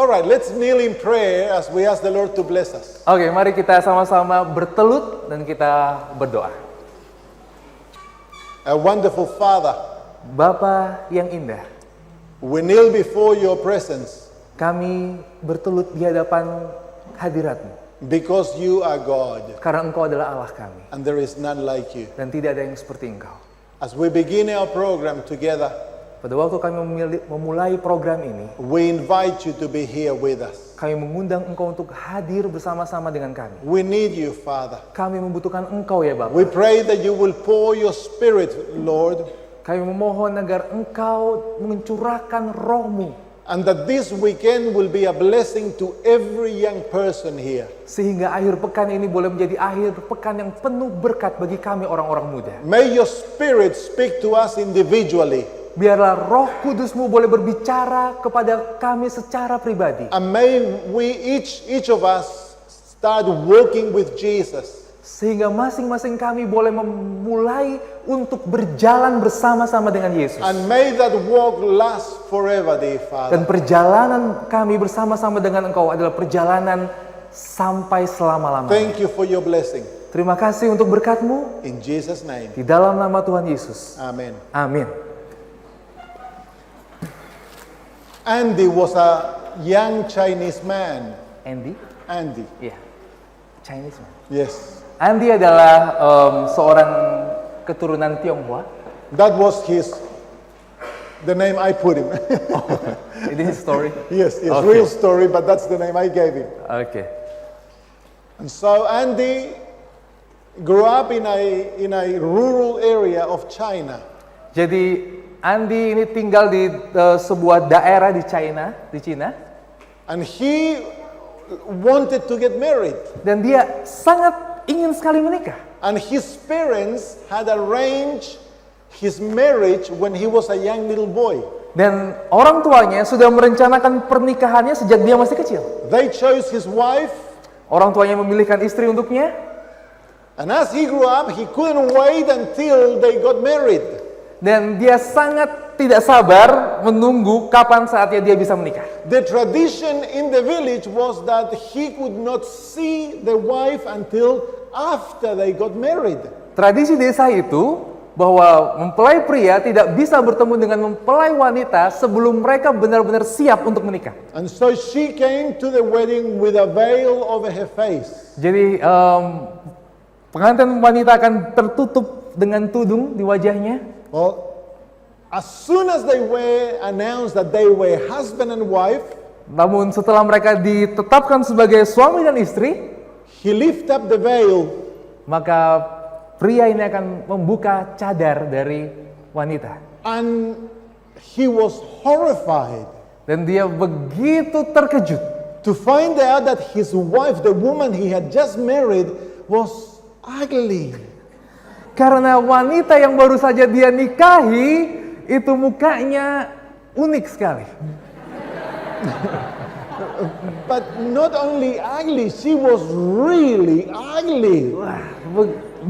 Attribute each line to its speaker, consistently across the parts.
Speaker 1: Alright, let's kneel in prayer as we ask the Lord to bless us.
Speaker 2: Oke, mari kita sama-sama bertelut dan kita berdoa.
Speaker 1: A wonderful Father,
Speaker 2: Bapa yang indah,
Speaker 1: we kneel before your presence
Speaker 2: kami bertelut di hadapan hadirat-Mu.
Speaker 1: because you are God
Speaker 2: Karena Engkau adalah Allah kami
Speaker 1: and there is none like you.
Speaker 2: dan tidak ada yang seperti Engkau.
Speaker 1: As we begin our program together,
Speaker 2: Pada waktu kami memulai program ini,
Speaker 1: we invite you to be here with us.
Speaker 2: kami mengundang Engkau untuk hadir bersama-sama dengan kami.
Speaker 1: We need you, Father.
Speaker 2: Kami membutuhkan Engkau ya Bapa.
Speaker 1: We pray that you will pour your Spirit, Lord,
Speaker 2: Kami memohon agar Engkau mencurahkan Roh-Mu
Speaker 1: and that this weekend will be a blessing to every young person here.
Speaker 2: sehingga akhir pekan ini boleh menjadi akhir pekan yang penuh berkat bagi kami orang-orang muda.
Speaker 1: May your Spirit speak to us individually,
Speaker 2: Biarlah Roh Kudus-Mu boleh berbicara kepada kami secara pribadi.
Speaker 1: and may we each of us start walking with Jesus.
Speaker 2: Sehingga masing-masing kami boleh memulai untuk berjalan bersama-sama dengan Yesus.
Speaker 1: And may that walk last forever, dear
Speaker 2: Dan
Speaker 1: Father.
Speaker 2: perjalanan kami bersama-sama dengan Engkau adalah perjalanan sampai selama-lamanya.
Speaker 1: Thank you for your blessing.
Speaker 2: Terima kasih untuk berkat-Mu
Speaker 1: In Jesus' name,
Speaker 2: di dalam nama Tuhan Yesus.
Speaker 1: amen.
Speaker 2: Amin.
Speaker 1: Andy was a young Chinese man.
Speaker 2: Andy?
Speaker 1: Andy,
Speaker 2: Iya. Chinese man.
Speaker 1: yes.
Speaker 2: Andy adalah seorang keturunan Tionghoa.
Speaker 1: That was the name I put him.
Speaker 2: It is story.
Speaker 1: Yes, it's
Speaker 2: Okay.
Speaker 1: real story, but that's the name I gave him.
Speaker 2: Oke.
Speaker 1: And so Andy grew up in a rural area of China.
Speaker 2: Jadi Andy ini tinggal di sebuah daerah di Cina,
Speaker 1: And he wanted to get married.
Speaker 2: dan dia sangat ingin sekali menikah.
Speaker 1: And his parents had arranged his marriage when he was a young little boy.
Speaker 2: Dan orang tuanya sudah merencanakan pernikahannya sejak dia masih kecil.
Speaker 1: They chose his wife,
Speaker 2: Orang tuanya memilihkan istri untuknya,
Speaker 1: and as he grew up, he couldn't wait until they got married.
Speaker 2: dan dia sangat tidak sabar menunggu kapan saatnya dia bisa menikah.
Speaker 1: The tradition in the village was that he could not see the wife until after they got married.
Speaker 2: Tradisi desa itu bahwa mempelai pria tidak bisa bertemu dengan mempelai wanita sebelum mereka benar-benar siap untuk menikah.
Speaker 1: And so she came to the wedding with a veil over her face.
Speaker 2: Jadi pengantin wanita akan tertutup dengan tudung di wajahnya.
Speaker 1: Well, as soon as they were announced that they were husband and wife,
Speaker 2: Namun setelah mereka ditetapkan sebagai suami dan istri,
Speaker 1: he lift up the veil
Speaker 2: maka pria ini akan membuka cadar dari wanita.
Speaker 1: and he was horrified
Speaker 2: Dan dia begitu terkejut
Speaker 1: to find out that his wife, the woman he had just married, was ugly.
Speaker 2: karena wanita yang baru saja dia nikahi itu mukanya unik sekali.
Speaker 1: But not only ugly, she was really ugly.
Speaker 2: Wah,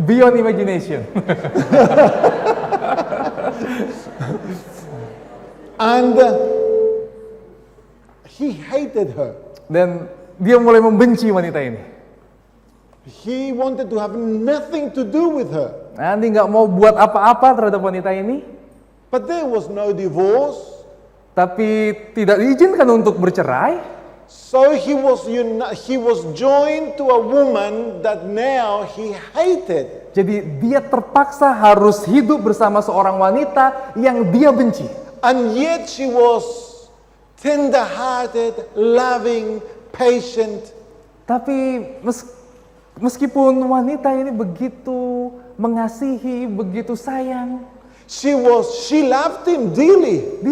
Speaker 2: beyond imagination.
Speaker 1: And he hated her.
Speaker 2: Dan dia mulai membenci wanita ini.
Speaker 1: He wanted to have nothing to do with her.
Speaker 2: Nanti nggak mau buat apa-apa terhadap wanita ini,
Speaker 1: But there was no divorce.
Speaker 2: tapi tidak diizinkan untuk bercerai.
Speaker 1: So he was joined to a woman that now he hated.
Speaker 2: Jadi dia terpaksa harus hidup bersama seorang wanita yang dia benci.
Speaker 1: And yet she was tender-hearted, loving, patient.
Speaker 2: Tapi meskipun wanita ini begitu mengasihi, begitu sayang,
Speaker 1: She loved him dearly.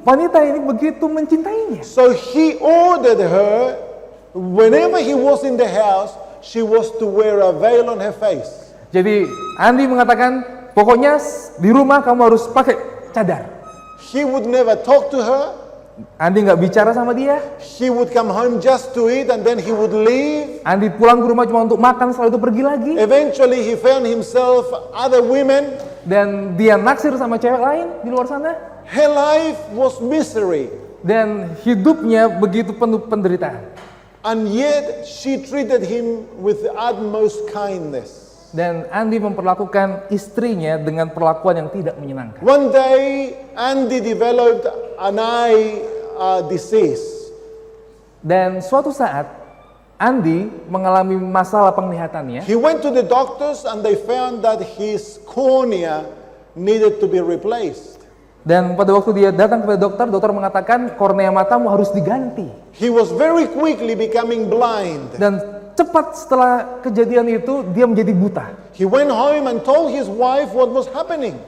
Speaker 2: wanita ini begitu mencintainya.
Speaker 1: So he ordered her, whenever he was in the house, she was to wear a veil on her face.
Speaker 2: Jadi Andi mengatakan, pokoknya di rumah kamu harus pakai cadar.
Speaker 1: He would never talk to her.
Speaker 2: Andi nggak bicara sama dia.
Speaker 1: He would come home just to eat and then he would leave.
Speaker 2: Andi pulang ke rumah cuma untuk makan, setelah itu pergi lagi.
Speaker 1: Eventually he found himself other women.
Speaker 2: Dan dia naksir sama cewek lain di luar sana.
Speaker 1: Her life was misery.
Speaker 2: dan hidupnya begitu penuh penderitaan.
Speaker 1: And yet she treated him with the utmost kindness.
Speaker 2: Dan Andi memperlakukan istrinya dengan perlakuan yang tidak menyenangkan.
Speaker 1: One day, Andy developed an eye disease.
Speaker 2: Dan suatu saat, Andi mengalami masalah penglihatannya.
Speaker 1: He went to the doctors and they found that his cornea needed to be replaced.
Speaker 2: Dan pada waktu dia datang kepada dokter, dokter mengatakan kornea matamu harus diganti.
Speaker 1: He was very quickly becoming blind.
Speaker 2: Dan cepat setelah kejadian itu, dia menjadi buta.
Speaker 1: He went home and told his wife what was happening.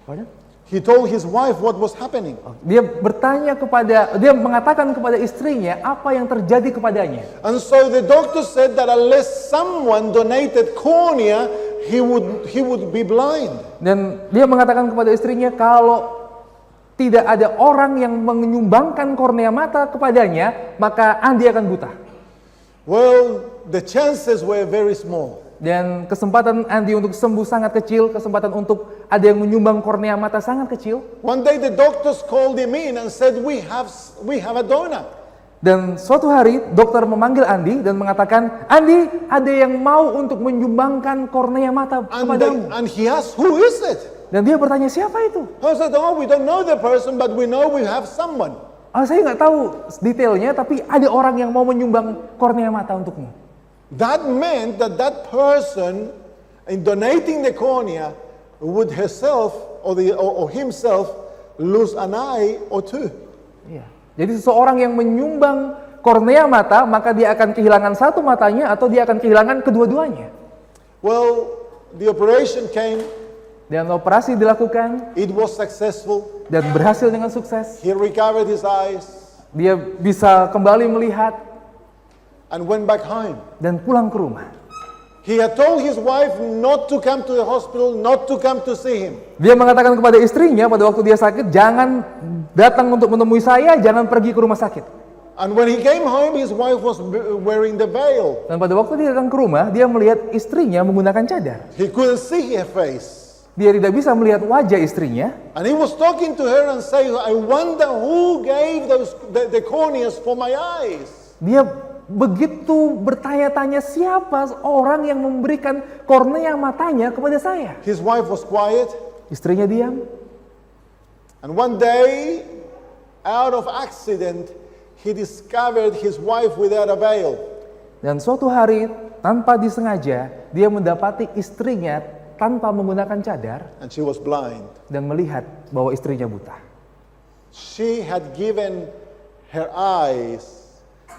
Speaker 2: Pardon?
Speaker 1: He told his wife what was happening.
Speaker 2: Dia mengatakan kepada istrinya apa yang terjadi kepadanya.
Speaker 1: And so the doctor said that unless someone donated cornea, he would be blind.
Speaker 2: Dan dia mengatakan kepada istrinya kalau tidak ada orang yang menyumbangkan kornea mata kepadanya, maka Andi akan buta.
Speaker 1: Well, the chances were very small.
Speaker 2: Dan kesempatan Andi untuk sembuh sangat kecil, kesempatan untuk ada yang menyumbang kornea mata sangat kecil.
Speaker 1: One day the doctors called him in and said, we have a donor.
Speaker 2: Dan suatu hari dokter memanggil Andi dan mengatakan, Andi, ada yang mau untuk menyumbangkan kornea mata kepadamu.
Speaker 1: And he asked, who is it?
Speaker 2: Dan dia bertanya, siapa itu?
Speaker 1: I said, oh, we don't know the person, but we know we have someone.
Speaker 2: Saya nggak tahu detailnya, tapi ada orang yang mau menyumbang kornea mata untukmu.
Speaker 1: That meant that that person, in donating the cornea, would herself or himself lose an eye or two.
Speaker 2: Iya. Jadi seseorang yang menyumbang kornea mata, maka dia akan kehilangan satu matanya atau dia akan kehilangan kedua-duanya.
Speaker 1: Well, the operation came.
Speaker 2: Dan operasi dilakukan.
Speaker 1: It was successful.
Speaker 2: Dan berhasil dengan sukses.
Speaker 1: He recovered his eyes.
Speaker 2: Dia bisa kembali melihat.
Speaker 1: And went back home.
Speaker 2: Dan pulang ke rumah.
Speaker 1: He had told his wife not to come to the hospital, not to come to see him.
Speaker 2: Dia mengatakan kepada istrinya pada waktu dia sakit, jangan datang untuk menemui saya, jangan pergi ke rumah sakit.
Speaker 1: And when he came home, his wife was wearing the veil.
Speaker 2: Dan pada waktu dia datang ke rumah, dia melihat istrinya menggunakan cadar.
Speaker 1: He couldn't see her face.
Speaker 2: Dia tidak bisa melihat wajah istrinya.
Speaker 1: And he was talking to her and saying, I wonder who gave the corneas for my eyes.
Speaker 2: Dia begitu bertanya-tanya siapa orang yang memberikan kornea matanya kepada saya.
Speaker 1: His wife was quiet.
Speaker 2: Istrinya diam.
Speaker 1: And one day, out of accident, he discovered his wife without a veil.
Speaker 2: Dan suatu hari, tanpa disengaja, dia mendapati istrinya tanpa menggunakan cadar.
Speaker 1: And she was blind.
Speaker 2: Dan melihat bahwa istrinya buta.
Speaker 1: She had given her eyes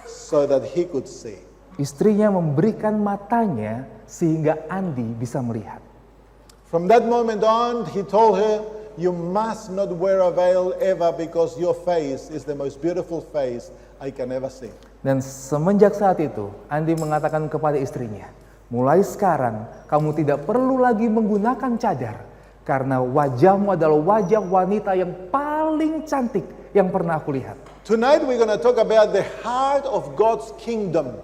Speaker 1: so that he could see.
Speaker 2: Istrinya memberikan matanya sehingga Andi bisa melihat.
Speaker 1: From that moment on, he told her, you must not wear a veil ever because your face is the most beautiful face I can ever see.
Speaker 2: Dan semenjak saat itu, Andi mengatakan kepada istrinya, mulai sekarang kamu tidak perlu lagi menggunakan cadar karena wajahmu adalah wajah wanita yang paling cantik yang pernah aku lihat.
Speaker 1: Tonight we're going to talk about the heart of God's kingdom.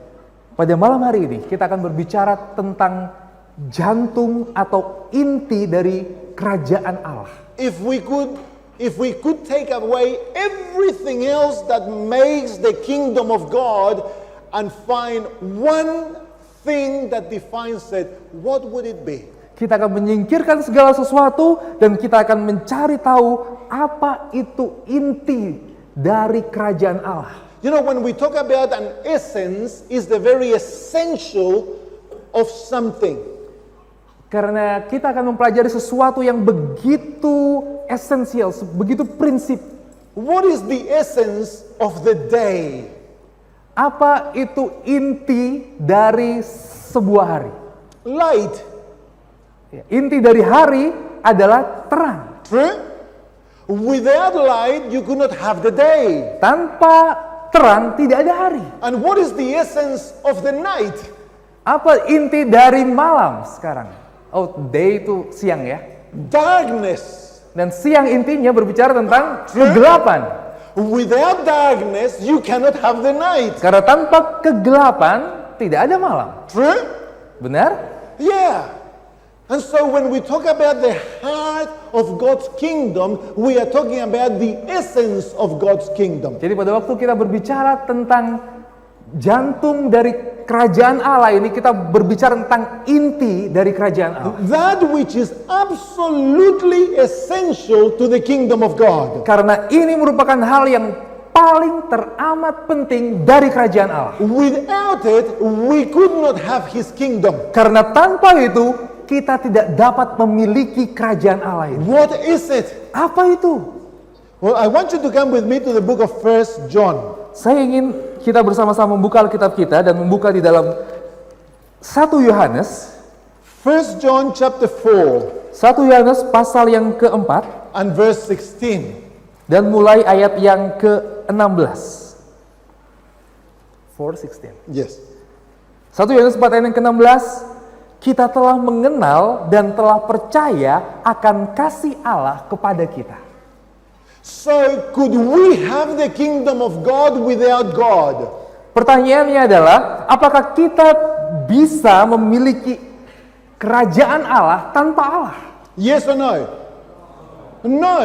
Speaker 2: Pada malam hari ini kita akan berbicara tentang jantung atau inti dari kerajaan Allah.
Speaker 1: If we could take away everything else that makes the kingdom of God and find one thing that defines it, what would it be?
Speaker 2: Kita akan menyingkirkan segala sesuatu dan kita akan mencari tahu apa itu inti dari kerajaan Allah.
Speaker 1: You know, when we talk about an essence, is the very essential of something.
Speaker 2: Karena kita akan mempelajari sesuatu yang begitu esensial, begitu prinsip.
Speaker 1: What is the essence of the day?
Speaker 2: Apa itu inti dari sebuah hari?
Speaker 1: Light.
Speaker 2: Inti dari hari adalah terang.
Speaker 1: True? Without light, you could not have the day.
Speaker 2: Tanpa terang tidak ada hari.
Speaker 1: And what is the essence of the night?
Speaker 2: Apa inti dari malam sekarang? Oh, day itu siang ya.
Speaker 1: Darkness.
Speaker 2: Dan siang intinya berbicara tentang kegelapan.
Speaker 1: Without darkness, you cannot have the night.
Speaker 2: Karena tanpa kegelapan tidak ada malam.
Speaker 1: True?
Speaker 2: Benar?
Speaker 1: Yeah. And so when we talk about the heart of God's kingdom, we are talking about the essence of God's kingdom.
Speaker 2: Jadi pada waktu kita berbicara tentang jantung dari kerajaan Allah ini, kita berbicara tentang inti dari kerajaan Allah.
Speaker 1: That which is absolutely essential to the kingdom of God.
Speaker 2: Karena ini merupakan hal yang paling teramat penting dari kerajaan Allah.
Speaker 1: Without it, we could not have His kingdom.
Speaker 2: Karena tanpa itu, kita tidak dapat memiliki kerajaan Allah ini.
Speaker 1: What is it?
Speaker 2: Apa itu?
Speaker 1: Well, I want you to come with me to the book of 1 John.
Speaker 2: Saya ingin kita bersama-sama membuka Alkitab kita dan membuka di dalam 1 Yohanes.
Speaker 1: 1 John chapter 4
Speaker 2: 1 Yohanes pasal yang keempat
Speaker 1: and verse 16.
Speaker 2: dan mulai ayat yang ke-16. 4:16.
Speaker 1: Yes.
Speaker 2: 1 Yohanes 4 ayat yang ke-16. Kita telah mengenal dan telah percaya akan kasih Allah kepada kita.
Speaker 1: So could we have the kingdom of God without God?
Speaker 2: Pertanyaannya adalah, apakah kita bisa memiliki kerajaan Allah tanpa Allah?
Speaker 1: Yes or no? No.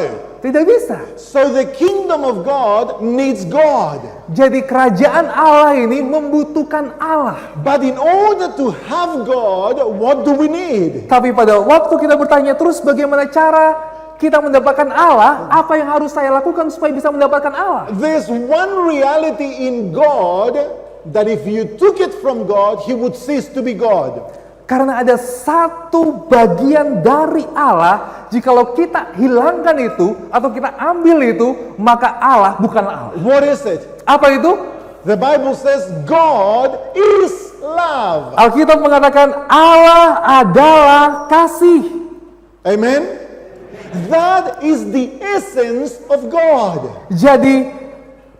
Speaker 2: Tidak bisa.
Speaker 1: So the kingdom of God needs God.
Speaker 2: Jadi kerajaan Allah ini membutuhkan Allah.
Speaker 1: But in order to have God, what do we need?
Speaker 2: Tapi pada waktu kita bertanya terus bagaimana cara kita mendapatkan Allah, apa yang harus saya lakukan supaya bisa mendapatkan Allah?
Speaker 1: There's one reality in God that if you took it from God, He would cease to be God.
Speaker 2: Karena ada satu bagian dari Allah, jikalau kita hilangkan itu atau kita ambil itu, maka Allah bukanlah Allah.
Speaker 1: What is it?
Speaker 2: Apa itu?
Speaker 1: The Bible says God is love.
Speaker 2: Alkitab mengatakan Allah adalah kasih.
Speaker 1: Amen? That is the essence of God.
Speaker 2: Jadi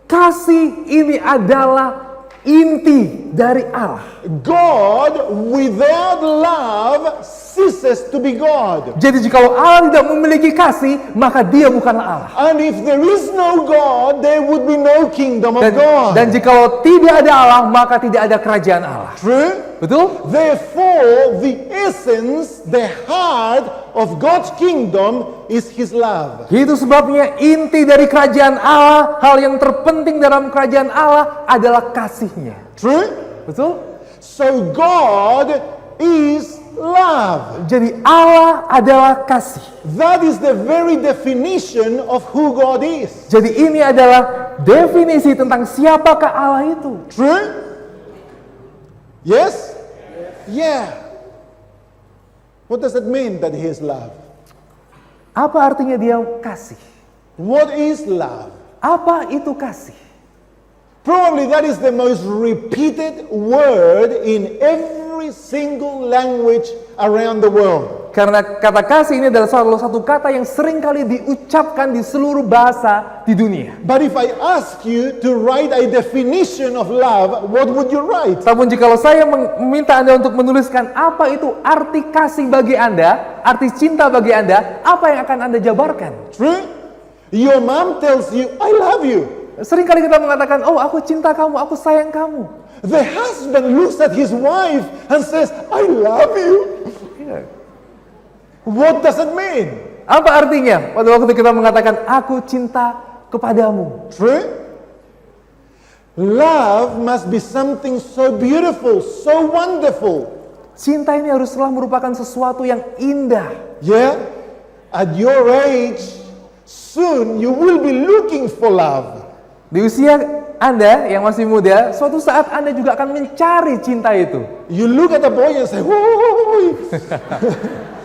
Speaker 2: kasih ini adalah inti dari Allah.
Speaker 1: God without love ceases to be God.
Speaker 2: Jadi jikalau Allah tidak memiliki kasih, maka dia bukanlah Allah.
Speaker 1: And if there is no God, there would be no kingdom of God.
Speaker 2: Dan jikalau tidak ada Allah, maka tidak ada kerajaan Allah.
Speaker 1: True?
Speaker 2: Betul?
Speaker 1: Therefore, the essence, the heart of God's kingdom is His love.
Speaker 2: Itu sebabnya inti dari kerajaan Allah, hal yang terpenting dalam kerajaan Allah adalah kasihnya.
Speaker 1: True?
Speaker 2: Betul?
Speaker 1: So God is love.
Speaker 2: Jadi Allah adalah kasih.
Speaker 1: That is the very definition of who God is.
Speaker 2: Jadi ini adalah definisi tentang siapakah Allah itu.
Speaker 1: True? Yes? Yeah. What does it mean that He is love?
Speaker 2: Apa artinya dia kasih?
Speaker 1: What is love?
Speaker 2: Apa itu kasih?
Speaker 1: Probably that is the most repeated word in every single language around the world.
Speaker 2: Karena kata kasih ini adalah salah satu kata yang sering kali diucapkan di seluruh bahasa di dunia.
Speaker 1: But if I ask you to write a definition of love, what would you write?
Speaker 2: Namun jikalau saya meminta Anda untuk menuliskan apa itu arti kasih bagi Anda, arti cinta bagi Anda, apa yang akan Anda jabarkan?
Speaker 1: True? Your mom tells you, I love you.
Speaker 2: Sering kali kita mengatakan, oh aku cinta kamu, aku sayang kamu.
Speaker 1: The husband looks at his wife and says, I love you. What does it mean?
Speaker 2: Apa artinya pada waktu kita mengatakan, aku cinta kepadamu?
Speaker 1: True? Love must be something so beautiful, so wonderful.
Speaker 2: Cinta ini haruslah merupakan sesuatu yang indah.
Speaker 1: Yeah? At your age, soon you will be looking for love.
Speaker 2: Di usia Anda yang masih muda, suatu saat Anda juga akan mencari cinta itu.
Speaker 1: You look at a boy and say, whoa.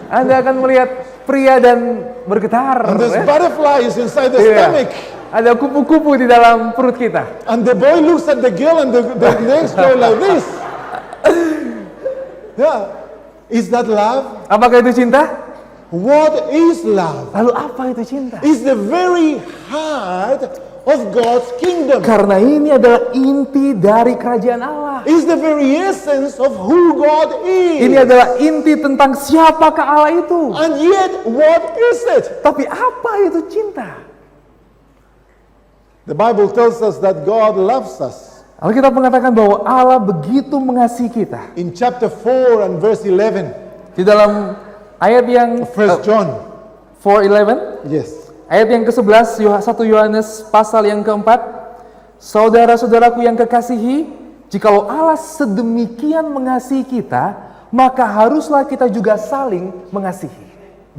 Speaker 2: Anda akan melihat pria dan bergetar.
Speaker 1: And there's butterflies inside the
Speaker 2: Iya.
Speaker 1: stomach.
Speaker 2: Ada kupu-kupu di dalam perut kita.
Speaker 1: And the boy looks at the girl and the legs go like this. Yeah. Is that love?
Speaker 2: Apakah itu cinta?
Speaker 1: What is love?
Speaker 2: Lalu apa itu cinta?
Speaker 1: It's the very heart of God's kingdom.
Speaker 2: Karena ini adalah inti dari kerajaan Allah.
Speaker 1: It's the very essence of who God is.
Speaker 2: Ini adalah inti tentang siapakah Allah itu.
Speaker 1: And yet, what is it?
Speaker 2: Tapi apa itu cinta?
Speaker 1: The Bible tells us that God loves us.
Speaker 2: Alkitab mengatakan bahwa Allah begitu mengasihi kita.
Speaker 1: In chapter 4 and verse 11.
Speaker 2: Di dalam Ayat yang
Speaker 1: 1 John.
Speaker 2: 4:11.
Speaker 1: Yes.
Speaker 2: Ayat yang ke-11, 1 Yohanes pasal yang keempat. Saudara-saudaraku yang kekasihi, jikalau Allah sedemikian mengasihi kita, maka haruslah kita juga saling mengasihi.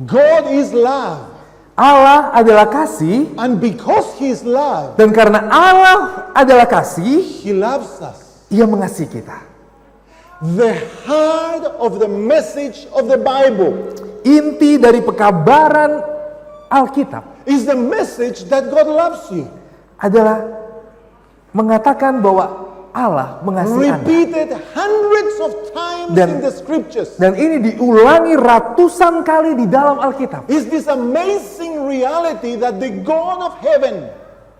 Speaker 1: God is love.
Speaker 2: Allah adalah kasih,
Speaker 1: And because He is love,
Speaker 2: dan karena Allah adalah kasih,
Speaker 1: He loves us.
Speaker 2: Ia mengasihi kita.
Speaker 1: The heart of the message of the Bible
Speaker 2: Inti dari pekabaran Alkitab
Speaker 1: is the message that God loves you.
Speaker 2: adalah mengatakan bahwa Allah mengasihi Anda.
Speaker 1: Repeated hundreds of times in the scriptures.
Speaker 2: Dan ini diulangi ratusan kali di dalam Alkitab.
Speaker 1: Is this amazing reality that the God of heaven,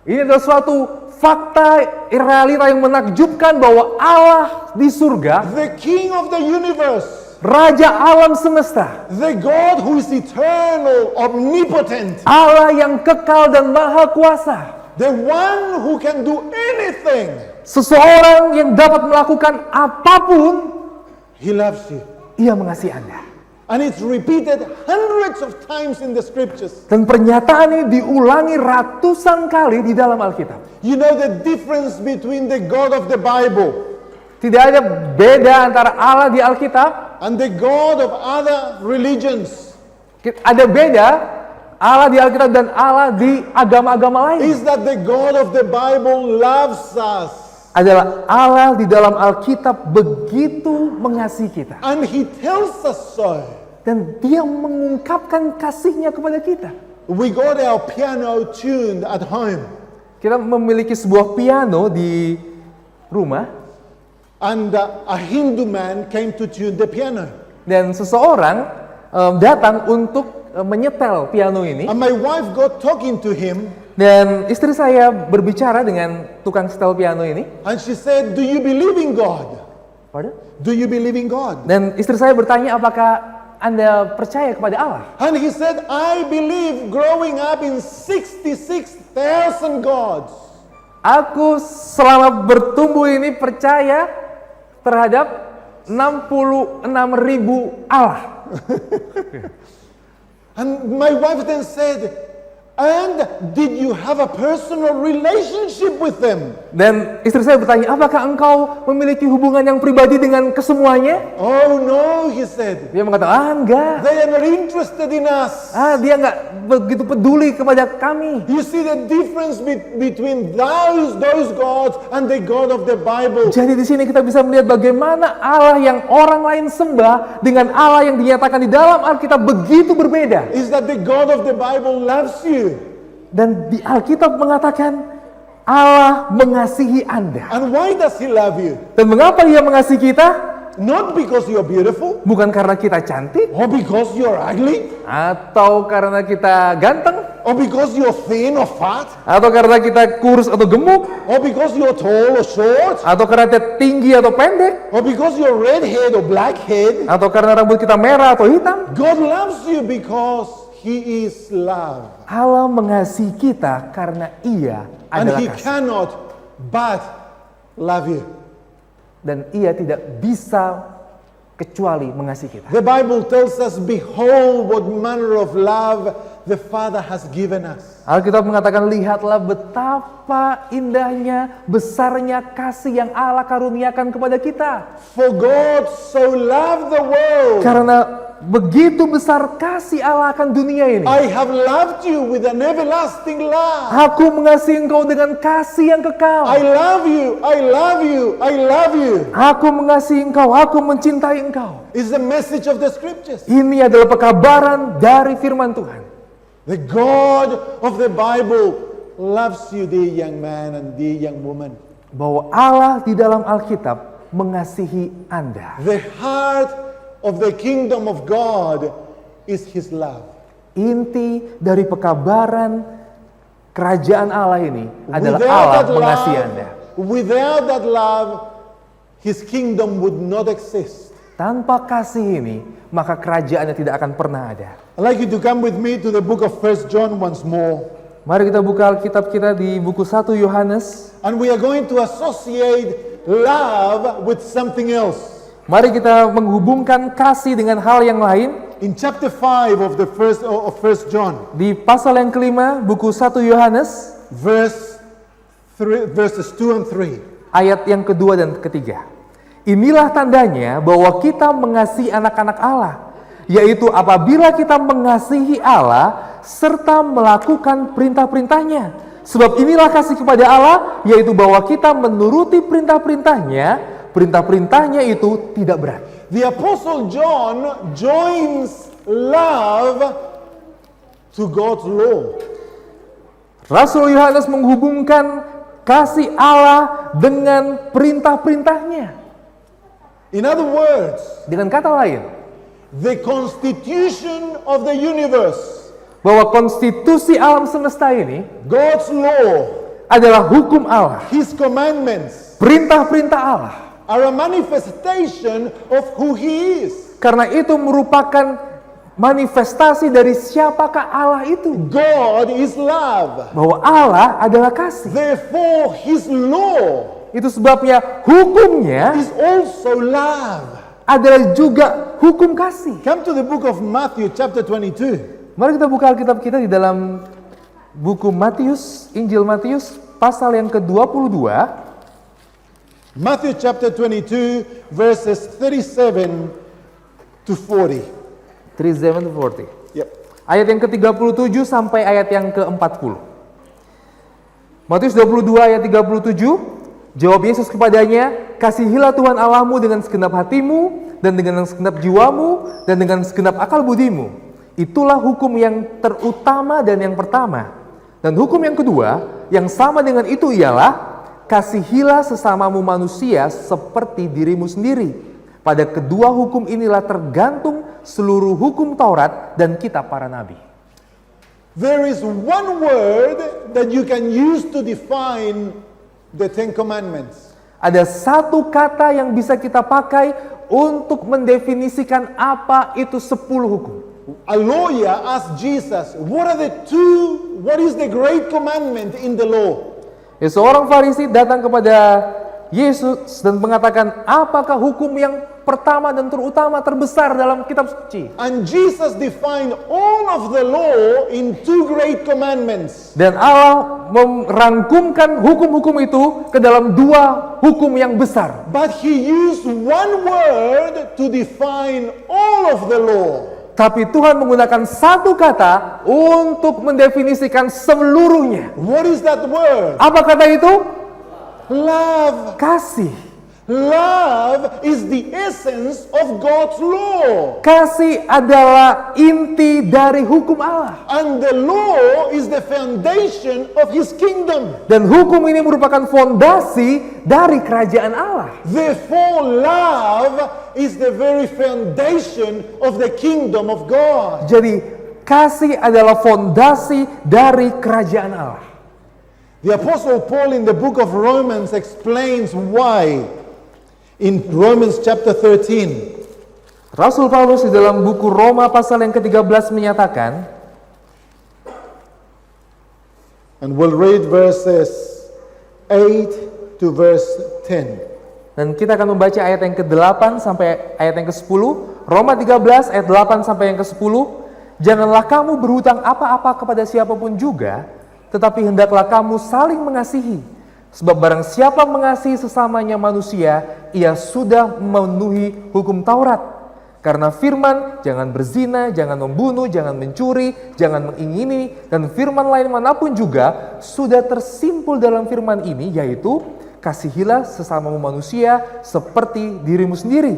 Speaker 2: Ini adalah suatu fakta realita yang menakjubkan bahwa Allah di surga,
Speaker 1: the King of the universe,
Speaker 2: Raja alam semesta,
Speaker 1: the God who is eternal, omnipotent,
Speaker 2: Allah yang kekal dan maha kuasa,
Speaker 1: the one who can do anything,
Speaker 2: seseorang yang dapat melakukan apapun,
Speaker 1: He loves you.
Speaker 2: Ia mengasihi Anda.
Speaker 1: And it's repeated hundreds of times in the scriptures.
Speaker 2: Dan pernyataan ini diulangi ratusan kali di dalam Alkitab.
Speaker 1: You know the difference between the God of the Bible
Speaker 2: Tidak ada beda antara Allah di Alkitab,
Speaker 1: and the God of other religions
Speaker 2: ada beda Allah di Alkitab dan Allah di agama-agama lain.
Speaker 1: is that the God of the Bible loves us.
Speaker 2: Adalah Allah di dalam Alkitab begitu mengasihi kita.
Speaker 1: And He tells us so.
Speaker 2: Dan Dia mengungkapkan kasihnya kepada kita.
Speaker 1: We got our piano tuned at home.
Speaker 2: Kita memiliki sebuah piano di rumah.
Speaker 1: And a Hindu man came to tune the piano.
Speaker 2: Dan seseorang datang untuk menyetel piano ini.
Speaker 1: And my wife got talking to him.
Speaker 2: Dan istri saya berbicara dengan tukang setel piano ini.
Speaker 1: And she said, "Do you believe in God?
Speaker 2: Pardon?
Speaker 1: Do you believe in God?"
Speaker 2: Dan istri saya bertanya, apakah Anda percaya kepada Allah?
Speaker 1: And he said, "I believe growing up in 66,000 gods."
Speaker 2: Aku selama bertumbuh ini percaya terhadap 66.000 Allah.
Speaker 1: And my wife then said, "And did you have a personal relationship with them?"
Speaker 2: Dan istri saya bertanya, apakah engkau memiliki hubungan yang pribadi dengan kesemuanya?
Speaker 1: "Oh no," he said.
Speaker 2: Dia mengatakan, enggak.
Speaker 1: "They are not interested in us."
Speaker 2: Dia enggak begitu peduli kepada kami.
Speaker 1: You see the difference between those gods and the God of the Bible.
Speaker 2: Jadi di sini kita bisa melihat bagaimana Allah yang orang lain sembah dengan Allah yang dinyatakan di dalam Alkitab begitu berbeda.
Speaker 1: Is that the God of the Bible loves you?
Speaker 2: Dan di Alkitab mengatakan Allah mengasihi Anda.
Speaker 1: And why does He love you?
Speaker 2: Dan mengapa Dia mengasihi kita?
Speaker 1: Not because you're beautiful,
Speaker 2: Bukan karena kita cantik,
Speaker 1: or because you're ugly,
Speaker 2: atau karena kita ganteng,
Speaker 1: or because you're thin or fat,
Speaker 2: atau karena kita kurus atau gemuk,
Speaker 1: or because you're tall or short,
Speaker 2: atau karena kita tinggi atau pendek,
Speaker 1: or because you're redhead or blackhead.
Speaker 2: atau karena rambut kita merah atau hitam.
Speaker 1: God loves you because He is love.
Speaker 2: Allah mengasihi kita karena Ia
Speaker 1: And
Speaker 2: adalah
Speaker 1: He
Speaker 2: kasih.
Speaker 1: cannot but love you.
Speaker 2: Dan Ia tidak bisa kecuali mengasihi kita.
Speaker 1: The Bible tells us, "Behold what manner of love the Father has given us."
Speaker 2: Alkitab mengatakan, lihatlah betapa indahnya, besarnya kasih yang Allah karuniakan kepada kita.
Speaker 1: For God so loved the world.
Speaker 2: Karena begitu besar kasih Allah akan dunia ini.
Speaker 1: I have loved you with an everlasting love.
Speaker 2: Aku mengasihi engkau dengan kasih yang kekal.
Speaker 1: I love you, I love you, I love you.
Speaker 2: Aku mengasihi engkau, aku mencintai engkau.
Speaker 1: Is the message of the scriptures.
Speaker 2: Ini adalah pekabaran dari firman Tuhan.
Speaker 1: The God of the Bible loves you, dear young man and dear young woman.
Speaker 2: Bahwa Allah di dalam Alkitab mengasihi Anda.
Speaker 1: The heart of the kingdom of God is His love.
Speaker 2: Inti dari pekabaran kerajaan Allah ini adalah
Speaker 1: Without
Speaker 2: Allah
Speaker 1: that
Speaker 2: mengasihi
Speaker 1: love,
Speaker 2: Anda.
Speaker 1: without that love, His kingdom would not exist.
Speaker 2: Tanpa kasih ini, maka kerajaannya tidak akan pernah ada.
Speaker 1: I'd like you to come with me to the book of 1 John once more.
Speaker 2: Mari kita buka Alkitab kita di buku 1 Yohanes.
Speaker 1: And we are going to associate love with something else.
Speaker 2: Mari kita menghubungkan kasih dengan hal yang lain.
Speaker 1: in chapter 5 of the first John,
Speaker 2: di pasal yang kelima buku 1 Yohanes
Speaker 1: verses 2 and 3.
Speaker 2: ayat yang kedua dan ketiga. Inilah tandanya bahwa kita mengasihi anak-anak Allah, yaitu apabila kita mengasihi Allah serta melakukan perintah-perintahnya. Sebab inilah kasih kepada Allah, yaitu bahwa kita menuruti perintah-perintahnya. Perintah-perintahnya itu tidak berat.
Speaker 1: The Apostle John joins love to God's law.
Speaker 2: Rasul Yohanes menghubungkan kasih Allah dengan perintah-perintahnya.
Speaker 1: In other words,
Speaker 2: Dengan kata lain,
Speaker 1: the constitution of the universe,
Speaker 2: bahwa konstitusi alam semesta ini
Speaker 1: God's law,
Speaker 2: adalah hukum Allah.
Speaker 1: His commandments,
Speaker 2: Perintah-perintah Allah.
Speaker 1: are a manifestation of who He is.
Speaker 2: Karena itu merupakan manifestasi dari siapakah Allah itu.
Speaker 1: God is love.
Speaker 2: Bahwa Allah adalah kasih.
Speaker 1: Therefore, His law
Speaker 2: Itu sebabnya hukumnya
Speaker 1: is also love.
Speaker 2: adalah juga hukum kasih.
Speaker 1: Come to the book of Matthew chapter 22.
Speaker 2: Mari kita buka Alkitab kita di dalam buku Matius, Injil Matius, pasal yang ke-22.
Speaker 1: Matthew chapter 22 verses 37 to 40.
Speaker 2: 37 to 40.
Speaker 1: Yep.
Speaker 2: Ayat yang ke-37 sampai ayat yang ke-40. Matius 22 ayat 37, jawab Yesus kepadanya, kasihilah Tuhan Allahmu dengan segenap hatimu, dan dengan segenap jiwamu, dan dengan segenap akal budimu. Itulah hukum yang terutama dan yang pertama. Dan hukum yang kedua, yang sama dengan itu ialah, kasihilah sesamamu manusia seperti dirimu sendiri. Pada kedua hukum inilah tergantung seluruh hukum Taurat dan kitab para nabi.
Speaker 1: There is one word that you can use to define the Ten Commandments.
Speaker 2: Ada satu kata yang bisa kita pakai untuk mendefinisikan apa itu 10 hukum.
Speaker 1: A lawyer asked Jesus, what is the great commandment in the law?
Speaker 2: Seorang Farisi datang kepada Yesus dan mengatakan, apakah hukum yang pertama dan terutama terbesar dalam kitab suci?
Speaker 1: And Jesus defined all of the law in two great commandments.
Speaker 2: Dan Allah merangkumkan hukum-hukum itu ke dalam dua hukum yang besar.
Speaker 1: But He used one word to define all of the law.
Speaker 2: Tapi Tuhan menggunakan satu kata untuk mendefinisikan seluruhnya.
Speaker 1: What is that word?
Speaker 2: Apa kata itu?
Speaker 1: Love.
Speaker 2: Kasih.
Speaker 1: Love is the essence of God's law.
Speaker 2: Kasih adalah inti dari hukum Allah.
Speaker 1: And the law is the foundation of His kingdom.
Speaker 2: Dan hukum ini merupakan fondasi dari kerajaan Allah.
Speaker 1: Therefore, love is the very foundation of the kingdom of God.
Speaker 2: Jadi, kasih adalah fondasi dari kerajaan Allah.
Speaker 1: The Apostle Paul in the book of Romans explains why in Romans chapter 13.
Speaker 2: Rasul Paulus di dalam buku Roma pasal yang ke-13 menyatakan,
Speaker 1: and we'll read verses 8 to verse 10.
Speaker 2: dan kita akan membaca ayat yang ke-8 sampai ayat yang ke-10. Roma 13 ayat 8 sampai yang ke-10. Janganlah kamu berhutang apa-apa kepada siapapun juga, tetapi hendaklah kamu saling mengasihi. Sebab barang siapa mengasihi sesamanya manusia, ia sudah memenuhi hukum Taurat. Karena firman, jangan berzina, jangan membunuh, jangan mencuri, jangan mengingini, dan firman lain manapun juga sudah tersimpul dalam firman ini, yaitu kasihilah sesamamu manusia seperti dirimu sendiri.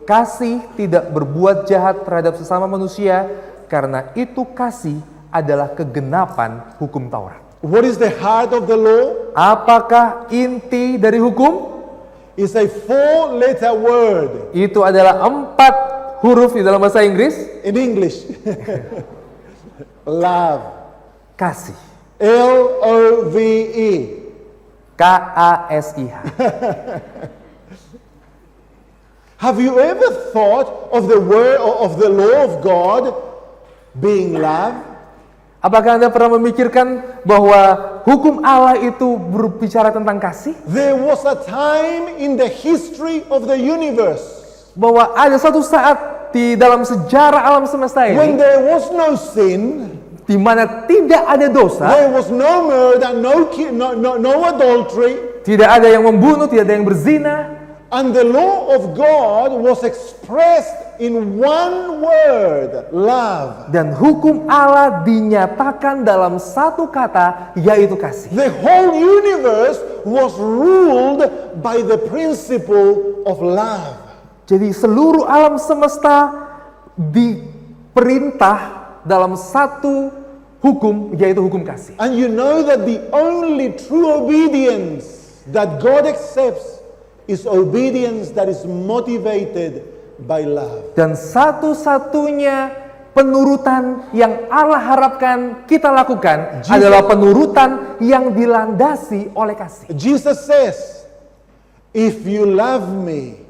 Speaker 2: Kasih tidak berbuat jahat terhadap sesama manusia, karena itu kasih adalah kegenapan hukum Taurat.
Speaker 1: What is the heart of the law?
Speaker 2: Apakah inti dari hukum?
Speaker 1: It's a 4-letter word
Speaker 2: Itu adalah 4 huruf di dalam bahasa Inggris.
Speaker 1: in English. Love.
Speaker 2: Kasih.
Speaker 1: L-O-V-E.
Speaker 2: K-A-S-I-H.
Speaker 1: Have you ever thought of the word of the law of God being love?
Speaker 2: Apakah Anda pernah memikirkan bahwa hukum Allah itu berbicara tentang kasih?
Speaker 1: There was a time in the history of the universe
Speaker 2: Bahwa ada satu saat di dalam sejarah alam semesta
Speaker 1: when
Speaker 2: ini,
Speaker 1: there was no sin,
Speaker 2: di mana tidak ada dosa,
Speaker 1: there was no murder, no adultery,
Speaker 2: tidak ada yang membunuh, tidak ada yang berzina,
Speaker 1: and the law of God was expressed in one word, love.
Speaker 2: dan hukum Allah dinyatakan dalam satu kata, yaitu kasih.
Speaker 1: The whole universe was ruled by the principle of love.
Speaker 2: Jadi seluruh alam semesta diperintah dalam satu hukum, yaitu hukum kasih.
Speaker 1: And you know that the only true obedience that God accepts is obedience that is motivated by love.
Speaker 2: Dan satu-satunya penurutan yang Allah harapkan kita lakukan adalah penurutan yang dilandasi oleh kasih.
Speaker 1: Jesus says, if you love me,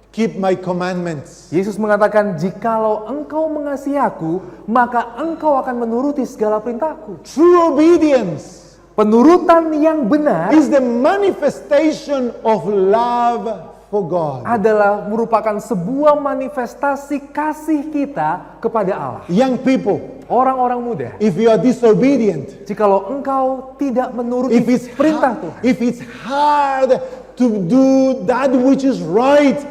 Speaker 1: keep my commandments.
Speaker 2: Yesus mengatakan, jikalau engkau mengasihi aku, maka engkau akan menuruti segala perintahku.
Speaker 1: True obedience
Speaker 2: Penurutan yang benar
Speaker 1: is the manifestation of love for God.
Speaker 2: adalah merupakan sebuah manifestasi kasih kita kepada Allah.
Speaker 1: Young people,
Speaker 2: Orang-orang muda,
Speaker 1: if you are disobedient,
Speaker 2: jikalau engkau tidak menuruti
Speaker 1: if it's
Speaker 2: perintah
Speaker 1: hard,
Speaker 2: Tuhan,
Speaker 1: if it's hard to do that which is right,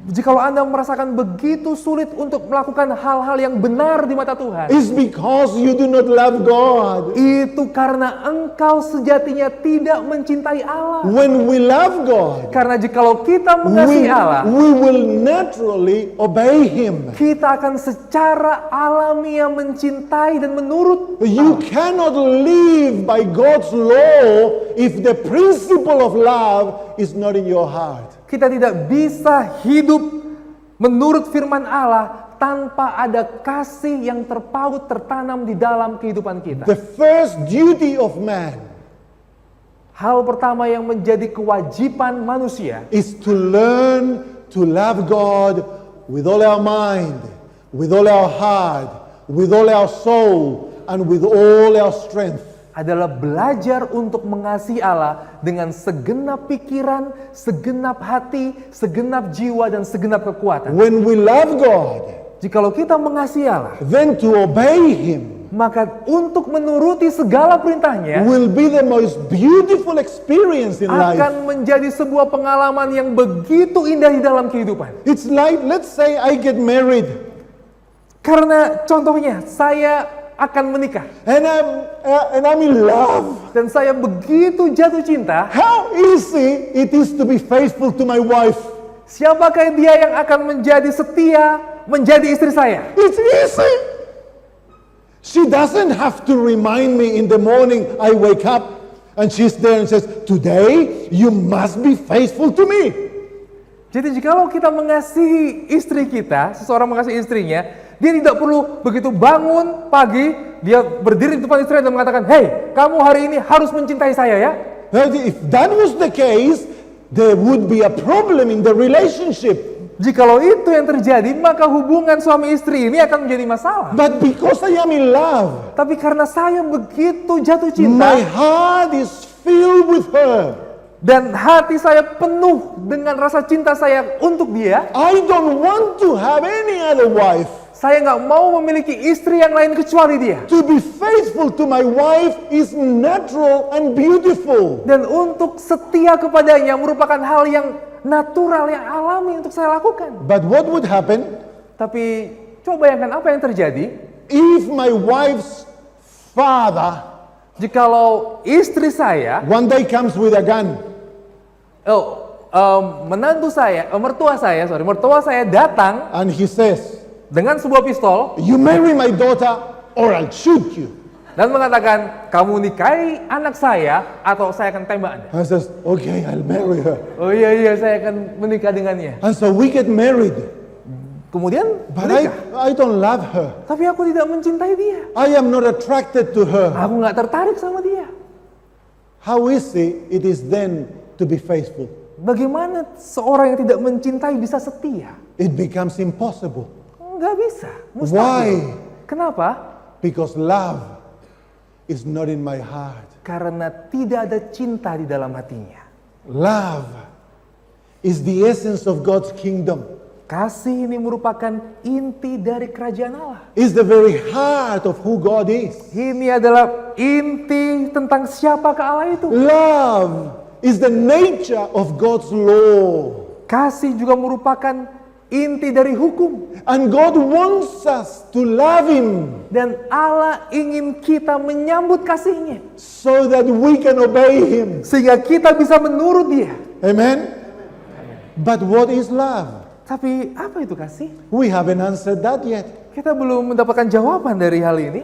Speaker 2: jikalau Anda merasakan begitu sulit untuk melakukan hal-hal yang benar di mata Tuhan,
Speaker 1: it's because you do not love God.
Speaker 2: itu karena engkau sejatinya tidak mencintai Allah.
Speaker 1: When we love God,
Speaker 2: Karena jikalau kita mengasihi Allah,
Speaker 1: we will naturally obey Him.
Speaker 2: kita akan secara alamiah mencintai dan menurut.
Speaker 1: You cannot live by God's law if the principle of love is not in your heart.
Speaker 2: Kita tidak bisa hidup menurut firman Allah tanpa ada kasih yang terpaut tertanam di dalam kehidupan kita.
Speaker 1: The first duty of man
Speaker 2: Hal pertama yang menjadi kewajiban manusia
Speaker 1: is to learn to love God with all our mind, with all our heart, with all our soul, and with all our strength.
Speaker 2: adalah belajar untuk mengasihi Allah dengan segenap pikiran, segenap hati, segenap jiwa, dan segenap kekuatan.
Speaker 1: When we love God,
Speaker 2: Jikalau kita mengasihi Allah,
Speaker 1: then to obey Him
Speaker 2: maka untuk menuruti segala perintahnya
Speaker 1: will be the most beautiful experience in life.
Speaker 2: akan menjadi sebuah pengalaman yang begitu indah di dalam kehidupan.
Speaker 1: It's like, let's say I get married
Speaker 2: Karena contohnya, saya akan menikah
Speaker 1: and I'm in love.
Speaker 2: dan saya begitu jatuh cinta.
Speaker 1: How easy it is to be faithful to my wife.
Speaker 2: Siapakah dia yang akan menjadi setia, menjadi istri saya?
Speaker 1: It's easy. She doesn't have to remind me in the morning I wake up and she's there and says, today you must be faithful to me.
Speaker 2: Jadi jikalau kita mengasihi istri kita, seseorang mengasihi istrinya, dia tidak perlu begitu bangun pagi, dia berdiri di depan istrinya dan mengatakan, "Hey, kamu hari ini harus mencintai saya ya."
Speaker 1: If that was the case, there would be a problem in the relationship.
Speaker 2: Jikalau itu yang terjadi, maka hubungan suami istri ini akan menjadi masalah.
Speaker 1: But because I am in love,
Speaker 2: Tapi karena saya begitu jatuh
Speaker 1: my
Speaker 2: cinta
Speaker 1: heart is filled with her.
Speaker 2: dan hati saya penuh dengan rasa cinta saya untuk dia,
Speaker 1: I don't want to have any other wife.
Speaker 2: saya nggak mau memiliki istri yang lain kecuali dia.
Speaker 1: To be faithful to my wife is natural and beautiful.
Speaker 2: Dan untuk setia kepadanya merupakan hal yang natural, yang alami untuk saya lakukan.
Speaker 1: But what would happen
Speaker 2: Tapi coba bayangkan apa yang terjadi
Speaker 1: if my wife's father
Speaker 2: jikalau istri saya,
Speaker 1: one day comes with a gun?
Speaker 2: mertua saya datang
Speaker 1: And he says,
Speaker 2: dengan sebuah pistol
Speaker 1: you marry my daughter or I'll shoot you.
Speaker 2: dan mengatakan, kamu nikahi anak saya atau saya akan tembak Anda.
Speaker 1: I says, okay, I'll marry her.
Speaker 2: Oh iya, saya akan menikah dengannya.
Speaker 1: And so we get married.
Speaker 2: Kemudian
Speaker 1: But
Speaker 2: menikah.
Speaker 1: I don't love her.
Speaker 2: Tapi aku tidak mencintai dia.
Speaker 1: I am not attracted to her.
Speaker 2: Aku nggak tertarik sama dia.
Speaker 1: How easy it is then to be faithful.
Speaker 2: Bagaimana seorang yang tidak mencintai bisa setia?
Speaker 1: It becomes impossible.
Speaker 2: Nggak bisa, mustahil.
Speaker 1: Why?
Speaker 2: Kenapa?
Speaker 1: Because love is not in my heart.
Speaker 2: Karena tidak ada cinta di dalam hatinya.
Speaker 1: Love is the essence of God's kingdom.
Speaker 2: Kasih ini merupakan inti dari kerajaan Allah.
Speaker 1: It's the very heart of who God is.
Speaker 2: Ini adalah inti tentang siapakah Allah itu.
Speaker 1: Love is the nature of God's law.
Speaker 2: Kasih juga merupakan inti dari hukum.
Speaker 1: And God wants us to love Him
Speaker 2: Dan Allah ingin kita menyambut kasih-Nya.
Speaker 1: so that we can obey Him.
Speaker 2: Sehingga kita bisa menurut Dia.
Speaker 1: Amen? But what is love?
Speaker 2: Tapi apa itu kasih?
Speaker 1: We haven't answered that yet.
Speaker 2: Kita belum mendapatkan jawaban dari hal ini.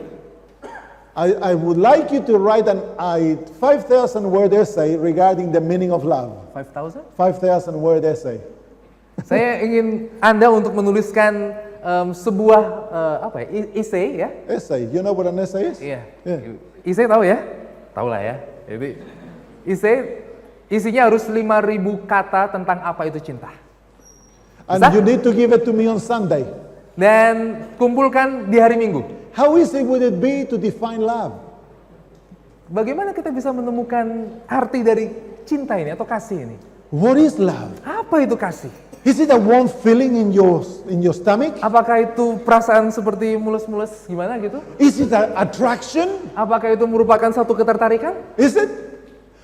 Speaker 1: I would like you to write an 5,000 word essay regarding the meaning of love.
Speaker 2: 5,000?
Speaker 1: 5,000 word essay.
Speaker 2: Saya ingin Anda untuk menuliskan sebuah essay ya.
Speaker 1: Essay. You know what an essay is?
Speaker 2: Iya.
Speaker 1: Yeah.
Speaker 2: Essay tahu ya? Tahu lah ya. Jadi essay isinya harus 5.000 kata tentang apa itu cinta.
Speaker 1: And
Speaker 2: Bisa?
Speaker 1: you need to give it to me on Sunday.
Speaker 2: Dan kumpulkan di hari Minggu.
Speaker 1: How easy would it be to define love?
Speaker 2: Bagaimana kita bisa menemukan arti dari cinta ini atau kasih ini?
Speaker 1: What is love?
Speaker 2: Apa itu kasih?
Speaker 1: Is it a warm feeling in your stomach?
Speaker 2: Apakah itu perasaan seperti mulus-mulus gimana gitu?
Speaker 1: Is it an attraction?
Speaker 2: Apakah itu merupakan satu ketertarikan?
Speaker 1: Is it?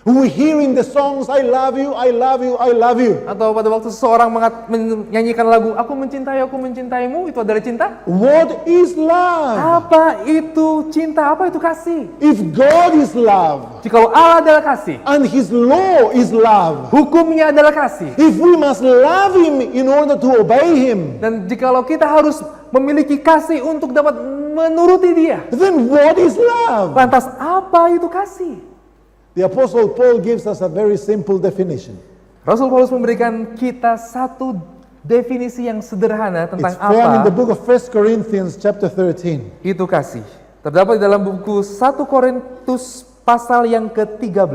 Speaker 1: We hearing the songs, I love you, I love you, I love you.
Speaker 2: Atau pada waktu seseorang menyanyikan lagu, aku mencintaimu, itu adalah cinta?
Speaker 1: What is love?
Speaker 2: Apa itu cinta? Apa itu kasih?
Speaker 1: If God is love
Speaker 2: Jikalau Allah adalah kasih,
Speaker 1: and His law is love,
Speaker 2: hukumnya adalah kasih,
Speaker 1: if we must love Him in order to obey Him,
Speaker 2: dan jikalau kita harus memiliki kasih untuk dapat menuruti Dia,
Speaker 1: then what is love?
Speaker 2: lantas apa itu kasih?
Speaker 1: The Apostle Paul gives us a very simple definition.
Speaker 2: Rasul Paulus memberikan kita satu definisi yang sederhana
Speaker 1: It's
Speaker 2: tentang
Speaker 1: found in the
Speaker 2: apa
Speaker 1: book of 1 Corinthians chapter 13.
Speaker 2: itu kasih. Terdapat di dalam buku 1 Korintus pasal yang ke-13.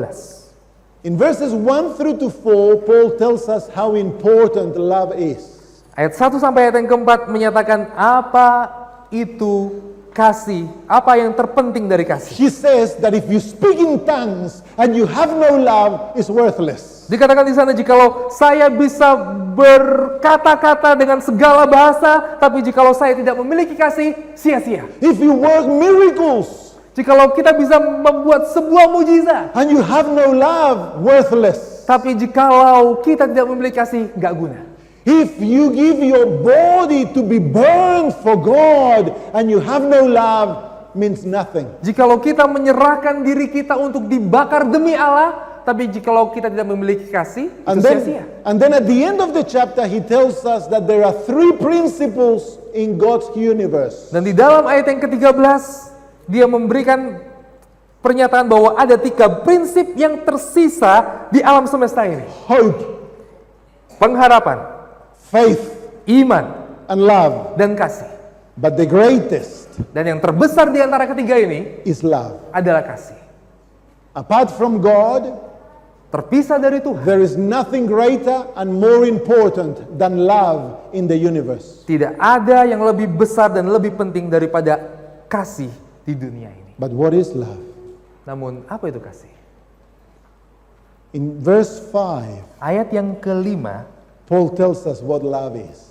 Speaker 1: In verses 1 through to 4, Paul tells us how important love is.
Speaker 2: Ayat 1 sampai ayat yang keempat menyatakan apa itu kasih, apa yang terpenting dari kasih.
Speaker 1: He says that if you speak in tongues and you have no love, it's worthless.
Speaker 2: Dikatakan di sana, jikalau saya bisa berkata-kata dengan segala bahasa, tapi jikalau saya tidak memiliki kasih, sia-sia.
Speaker 1: If you work miracles
Speaker 2: Jikalau kita bisa membuat sebuah mujizat,
Speaker 1: and you have no love, worthless.
Speaker 2: tapi jikalau kita tidak memiliki kasih, nggak guna.
Speaker 1: If you give your body to be burned for God and you have no love, means nothing.
Speaker 2: Jikalau kita menyerahkan diri kita untuk dibakar demi Allah, tapi jikalau kita tidak memiliki kasih, itu sia-sia.
Speaker 1: And then at the end of the chapter, he tells us that there are 3 principles in God's universe.
Speaker 2: Dan di dalam ayat yang ke-13, dia memberikan pernyataan bahwa ada 3 prinsip yang tersisa di alam semesta ini.
Speaker 1: Hope,
Speaker 2: Pengharapan,
Speaker 1: faith,
Speaker 2: iman,
Speaker 1: and love.
Speaker 2: dan kasih.
Speaker 1: But the greatest
Speaker 2: Dan yang terbesar di antara ketiga ini
Speaker 1: is love.
Speaker 2: adalah kasih.
Speaker 1: Apart from God,
Speaker 2: Terpisah dari Tuhan,
Speaker 1: there is nothing greater and more important than love in the universe.
Speaker 2: tidak ada yang lebih besar dan lebih penting daripada kasih di dunia ini.
Speaker 1: But what is love?
Speaker 2: Namun, apa itu kasih?
Speaker 1: In verse 5,
Speaker 2: Ayat yang kelima,
Speaker 1: Paul tells us what love is.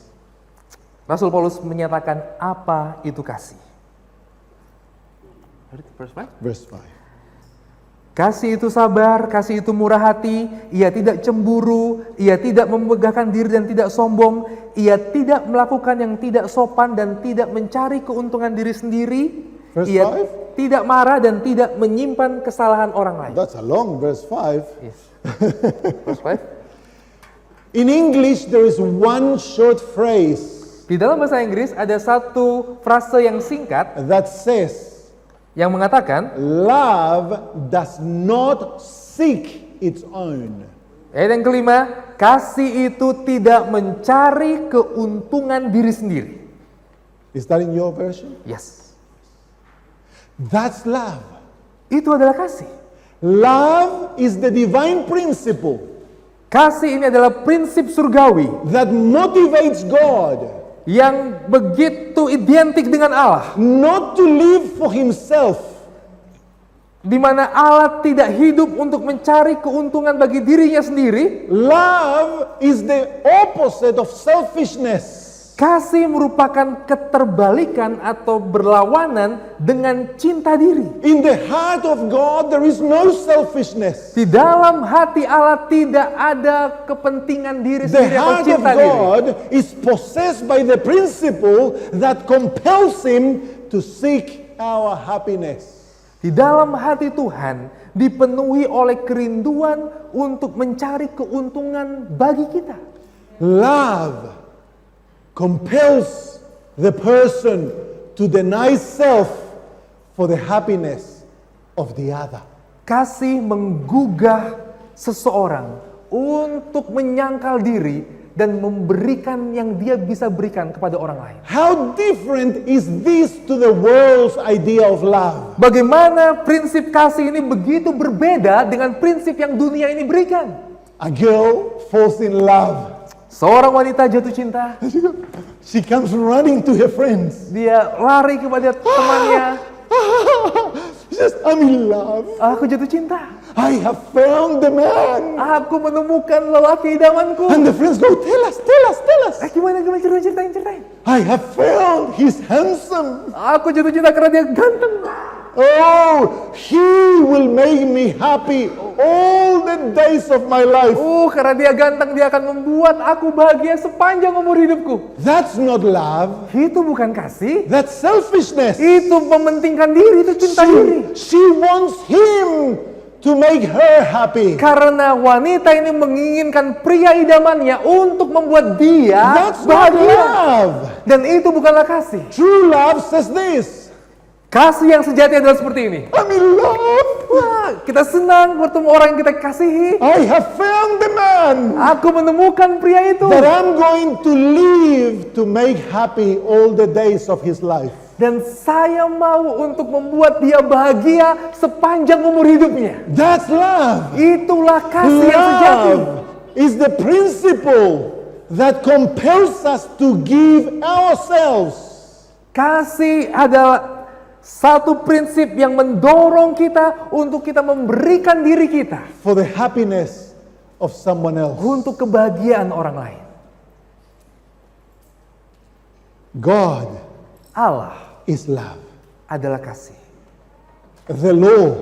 Speaker 2: Rasul Paulus menyatakan apa itu kasih.
Speaker 1: Verse 5.
Speaker 2: Kasih itu sabar, kasih itu murah hati, ia tidak cemburu, ia tidak memegahkan diri dan tidak sombong, ia tidak melakukan yang tidak sopan dan tidak mencari keuntungan diri sendiri,
Speaker 1: Verse
Speaker 2: ia
Speaker 1: 5?
Speaker 2: tidak marah dan tidak menyimpan kesalahan orang lain.
Speaker 1: That's a long verse 5.
Speaker 2: Yes. Verse 5.
Speaker 1: In English, there is one short phrase
Speaker 2: Di dalam bahasa Inggris ada satu frase yang singkat
Speaker 1: that says,
Speaker 2: yang mengatakan,
Speaker 1: love does not seek its own.
Speaker 2: ayat yang kelima, kasih itu tidak mencari keuntungan diri sendiri.
Speaker 1: Is that in your version?
Speaker 2: Yes.
Speaker 1: That's love.
Speaker 2: Itu adalah kasih.
Speaker 1: Love is the divine principle
Speaker 2: Kasih ini adalah prinsip surgawi
Speaker 1: that motivates God
Speaker 2: yang begitu identik dengan Allah,
Speaker 1: not to live for himself,
Speaker 2: di mana Allah tidak hidup untuk mencari keuntungan bagi dirinya sendiri.
Speaker 1: Love is the opposite of selfishness.
Speaker 2: Kasih merupakan keterbalikan atau berlawanan dengan cinta diri.
Speaker 1: In the heart of God, there is no selfishness.
Speaker 2: Di dalam hati Allah tidak ada kepentingan diri
Speaker 1: The
Speaker 2: sendiri atau
Speaker 1: heart of
Speaker 2: cinta diri.
Speaker 1: God is possessed by the principle that compels Him to seek our happiness.
Speaker 2: Di dalam hati Tuhan dipenuhi oleh kerinduan untuk mencari keuntungan bagi kita.
Speaker 1: Love compels the person to deny self for the happiness of the other.
Speaker 2: Kasih menggugah seseorang untuk menyangkal diri dan memberikan yang dia bisa berikan kepada orang lain.
Speaker 1: How different is this to the world's idea of love?
Speaker 2: Bagaimana prinsip kasih ini begitu berbeda dengan prinsip yang dunia ini berikan?
Speaker 1: A girl falls in love.
Speaker 2: Seorang wanita jatuh cinta,
Speaker 1: She comes running to her friends.
Speaker 2: dia lari kepada temannya.
Speaker 1: She says, I'm in love.
Speaker 2: Aku jatuh cinta.
Speaker 1: I have found the man.
Speaker 2: Aku menemukan lelaki idamanku.
Speaker 1: And the friends go, tell us.
Speaker 2: Gimana ceritain.
Speaker 1: I have found, he's handsome.
Speaker 2: Aku jatuh cinta karena dia ganteng.
Speaker 1: Oh, he will make me happy all the days of my life.
Speaker 2: Karena dia ganteng, dia akan membuat aku bahagia sepanjang umur hidupku.
Speaker 1: That's not love.
Speaker 2: Itu bukan kasih.
Speaker 1: That's selfishness.
Speaker 2: Itu mementingkan diri, itu cinta diri.
Speaker 1: She wants him to make her happy.
Speaker 2: Karena wanita ini menginginkan pria idamannya untuk membuat dia
Speaker 1: That's not
Speaker 2: bahagia.
Speaker 1: love.
Speaker 2: Dan itu bukanlah kasih.
Speaker 1: True love says this.
Speaker 2: Kasih yang sejati adalah seperti ini.
Speaker 1: I'm in love.
Speaker 2: Wah, kita senang bertemu orang yang kita kasihi.
Speaker 1: I have found the man
Speaker 2: Aku menemukan pria itu.
Speaker 1: that I'm going to live to make happy all the days of his life.
Speaker 2: Dan saya mau untuk membuat dia bahagia sepanjang umur hidupnya.
Speaker 1: That's love.
Speaker 2: Itulah kasih yang sejati.
Speaker 1: Love is the principle that compels us to give ourselves.
Speaker 2: Kasih adalah satu prinsip yang mendorong kita untuk kita memberikan diri kita
Speaker 1: For the happiness of someone else.
Speaker 2: untuk kebahagiaan orang lain.
Speaker 1: God
Speaker 2: Allah
Speaker 1: is love.
Speaker 2: adalah kasih.
Speaker 1: The law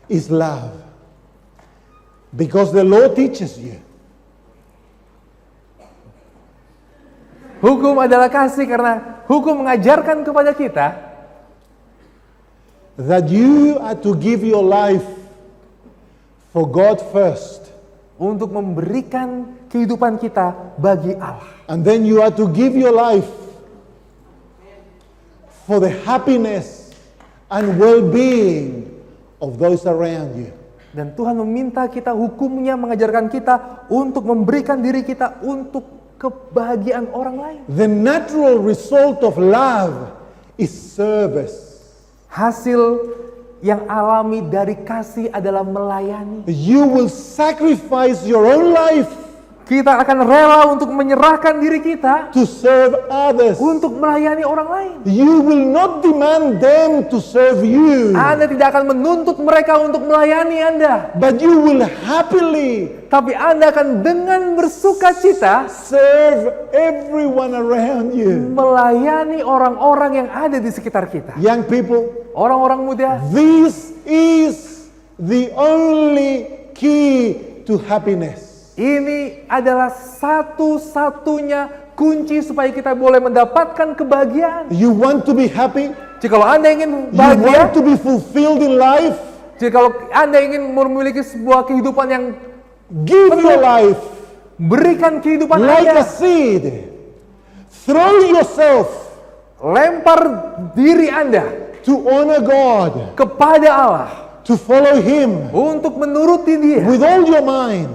Speaker 1: is love. Because the law teaches you.
Speaker 2: Hukum adalah kasih karena hukum mengajarkan kepada kita
Speaker 1: That you are to give your life for God first.
Speaker 2: untuk memberikan kehidupan kita bagi Allah.
Speaker 1: And then you are to give your life for the happiness and well-being of those around you.
Speaker 2: Dan Tuhan meminta kita, hukumnya mengajarkan kita untuk memberikan diri kita untuk kebahagiaan orang lain.
Speaker 1: The natural result of love is service.
Speaker 2: Hasil yang alami dari kasih adalah melayani.
Speaker 1: You will sacrifice your own life
Speaker 2: Kita akan rela untuk menyerahkan diri kita
Speaker 1: to serve others.
Speaker 2: untuk melayani orang lain.
Speaker 1: You will not demand them to serve you,
Speaker 2: Anda tidak akan menuntut mereka untuk melayani Anda.
Speaker 1: but you will happily
Speaker 2: Tapi Anda akan dengan bersuka cita
Speaker 1: serve everyone around you.
Speaker 2: melayani orang-orang yang ada di sekitar kita.
Speaker 1: Young people,
Speaker 2: Orang-orang muda,
Speaker 1: this is the only key to happiness.
Speaker 2: ini adalah satu-satunya kunci supaya kita boleh mendapatkan kebahagiaan.
Speaker 1: You want to be happy?
Speaker 2: Jikalau Anda ingin
Speaker 1: You
Speaker 2: bahagia,
Speaker 1: want to be fulfilled in life?
Speaker 2: jikalau Anda ingin memiliki sebuah kehidupan yang
Speaker 1: Give your life
Speaker 2: berikan kehidupan
Speaker 1: like a
Speaker 2: Anda,
Speaker 1: seed. Throw yourself
Speaker 2: lempar diri Anda
Speaker 1: to honor God,
Speaker 2: kepada Allah
Speaker 1: to follow Him
Speaker 2: untuk menuruti Dia.
Speaker 1: with all your mind,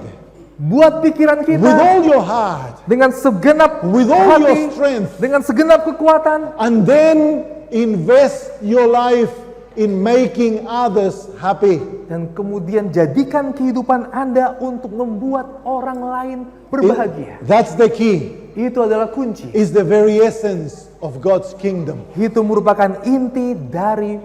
Speaker 2: Buat pikiran
Speaker 1: with
Speaker 2: kita
Speaker 1: all your heart,
Speaker 2: dengan segenap
Speaker 1: with all your
Speaker 2: hati,
Speaker 1: strength,
Speaker 2: dengan segenap kekuatan,
Speaker 1: and then invest your life in making others happy.
Speaker 2: dan kemudian jadikan kehidupan Anda untuk membuat orang lain berbahagia.
Speaker 1: That's the key.
Speaker 2: Itu adalah kunci.
Speaker 1: Is the very essence of God's kingdom.
Speaker 2: Itu merupakan inti dari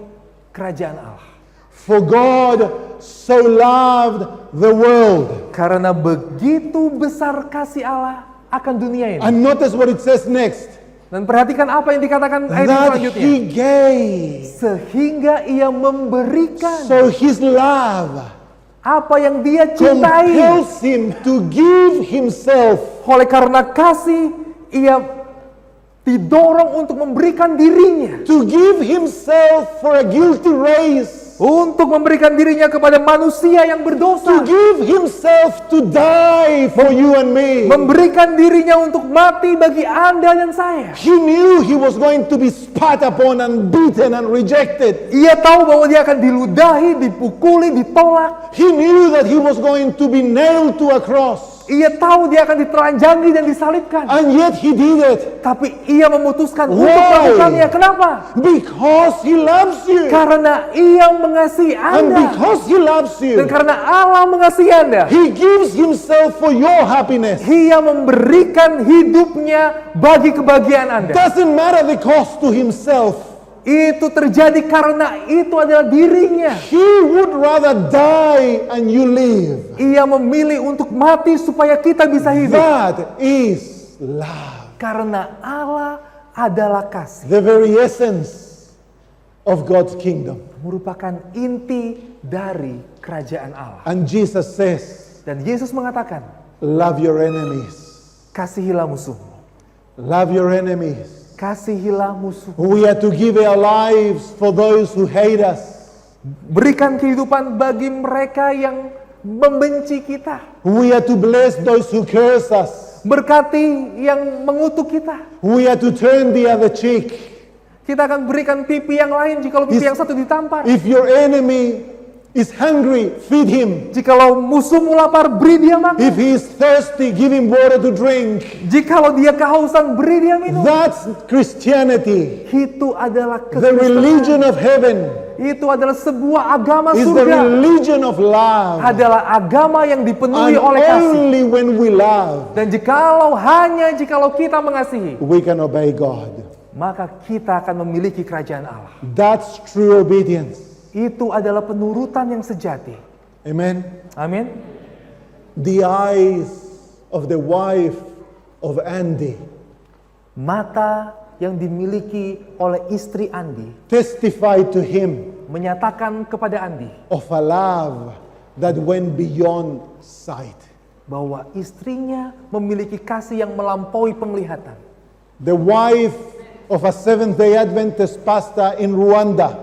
Speaker 2: kerajaan Allah.
Speaker 1: For God so loved the world
Speaker 2: Karena begitu besar kasih Allah akan dunia ini.
Speaker 1: And notice what it says next.
Speaker 2: Dan perhatikan apa yang dikatakan ayat
Speaker 1: That
Speaker 2: selanjutnya.
Speaker 1: he gave.
Speaker 2: Sehingga ia memberikan
Speaker 1: So his love
Speaker 2: apa yang dia cintai.
Speaker 1: compels him to give himself.
Speaker 2: Oleh karena kasih, ia didorong untuk memberikan dirinya.
Speaker 1: To give himself for a guilty race.
Speaker 2: Untuk memberikan dirinya kepada manusia yang
Speaker 1: To
Speaker 2: berdosa.
Speaker 1: give himself to die for you and me.
Speaker 2: Memberikan dirinya untuk mati bagi Anda dan saya.
Speaker 1: He knew he was going to be spat upon and beaten and rejected.
Speaker 2: Ia tahu bahwa dia akan diludahi, dipukuli, ditolak.
Speaker 1: He knew that he was going to be nailed to a cross.
Speaker 2: Ia tahu dia akan ditelanjangi dan disalibkan.
Speaker 1: And yet he did it.
Speaker 2: Tapi ia memutuskan untuk
Speaker 1: Why?
Speaker 2: melakukannya. Kenapa?
Speaker 1: Because he loves you.
Speaker 2: Karena ia mengasihi
Speaker 1: And
Speaker 2: Anda.
Speaker 1: because he loves
Speaker 2: Dan
Speaker 1: you,
Speaker 2: karena Allah mengasihi Anda.
Speaker 1: he gives himself for your happiness.
Speaker 2: Ia memberikan hidupnya bagi kebahagiaan Anda.
Speaker 1: Doesn't matter the cost to himself.
Speaker 2: Itu terjadi karena itu adalah dirinya.
Speaker 1: He would rather die and you live.
Speaker 2: Ia memilih untuk mati supaya kita bisa hidup.
Speaker 1: That is love.
Speaker 2: Karena Allah adalah kasih.
Speaker 1: The very essence of God's kingdom.
Speaker 2: Merupakan inti dari kerajaan Allah.
Speaker 1: And Jesus says,
Speaker 2: Dan Yesus mengatakan,
Speaker 1: love your enemies.
Speaker 2: kasihilah musuhmu.
Speaker 1: Love your enemies.
Speaker 2: Kasihilah musuh.
Speaker 1: We are to give our lives for those who hate us.
Speaker 2: Berikan kehidupan bagi mereka yang membenci kita.
Speaker 1: We are to bless those who curse us.
Speaker 2: Berkati yang mengutuk kita.
Speaker 1: We are to turn the other cheek.
Speaker 2: Kita akan berikan pipi yang lain jikalau pipi yang satu ditampar.
Speaker 1: If your enemy is hungry, feed him.
Speaker 2: Jikalau musuhmu lapar, beri dia makan.
Speaker 1: If he is thirsty, give him water to drink.
Speaker 2: Jikalau dia kehausan, beri dia minum.
Speaker 1: That's Christianity.
Speaker 2: Itu adalah
Speaker 1: The
Speaker 2: kekristenan.
Speaker 1: religion of heaven
Speaker 2: Itu adalah sebuah agama
Speaker 1: is the
Speaker 2: surga.
Speaker 1: religion of love.
Speaker 2: Adalah agama yang dipenuhi
Speaker 1: And
Speaker 2: oleh kasih.
Speaker 1: only when we love,
Speaker 2: Dan jikalau kita mengasihi,
Speaker 1: we can obey God.
Speaker 2: maka kita akan memiliki kerajaan Allah.
Speaker 1: That's true obedience.
Speaker 2: Itu adalah penurutan yang sejati.
Speaker 1: Amen.
Speaker 2: Amin.
Speaker 1: The eyes of the wife of Andy
Speaker 2: Mata yang dimiliki oleh istri Andi
Speaker 1: testify to him
Speaker 2: menyatakan kepada Andi
Speaker 1: of a love that went beyond sight.
Speaker 2: bahwa istrinya memiliki kasih yang melampaui penglihatan.
Speaker 1: The wife of a Seventh-day Adventist pastor in Rwanda.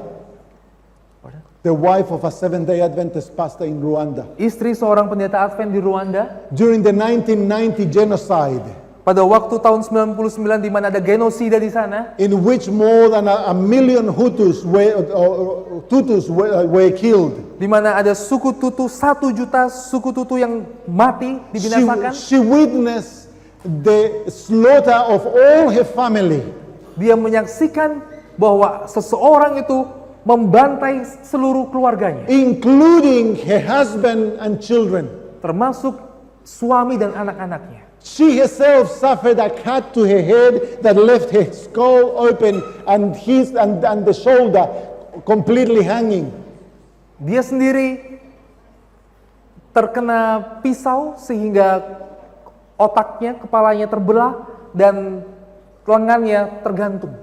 Speaker 1: The wife of a Seventh-day Adventist pastor in Rwanda.
Speaker 2: Istri seorang pendeta Advent di Rwanda
Speaker 1: During the 1990 genocide,
Speaker 2: pada waktu tahun 99 di mana ada genosida di sana,
Speaker 1: in which more than a million Hutus were killed.
Speaker 2: di mana ada suku Tutu 1 juta suku Tutu yang mati dibinasakan.
Speaker 1: She witnessed the slaughter of all her family.
Speaker 2: Dia menyaksikan bahwa seseorang itu membantai seluruh keluarganya,
Speaker 1: Including her husband and children.
Speaker 2: termasuk suami dan anak-anaknya.
Speaker 1: She herself suffered a cut to her head that left her skull open and the shoulder completely hanging.
Speaker 2: Dia sendiri terkena pisau sehingga otaknya, kepalanya terbelah dan lengannya tergantung.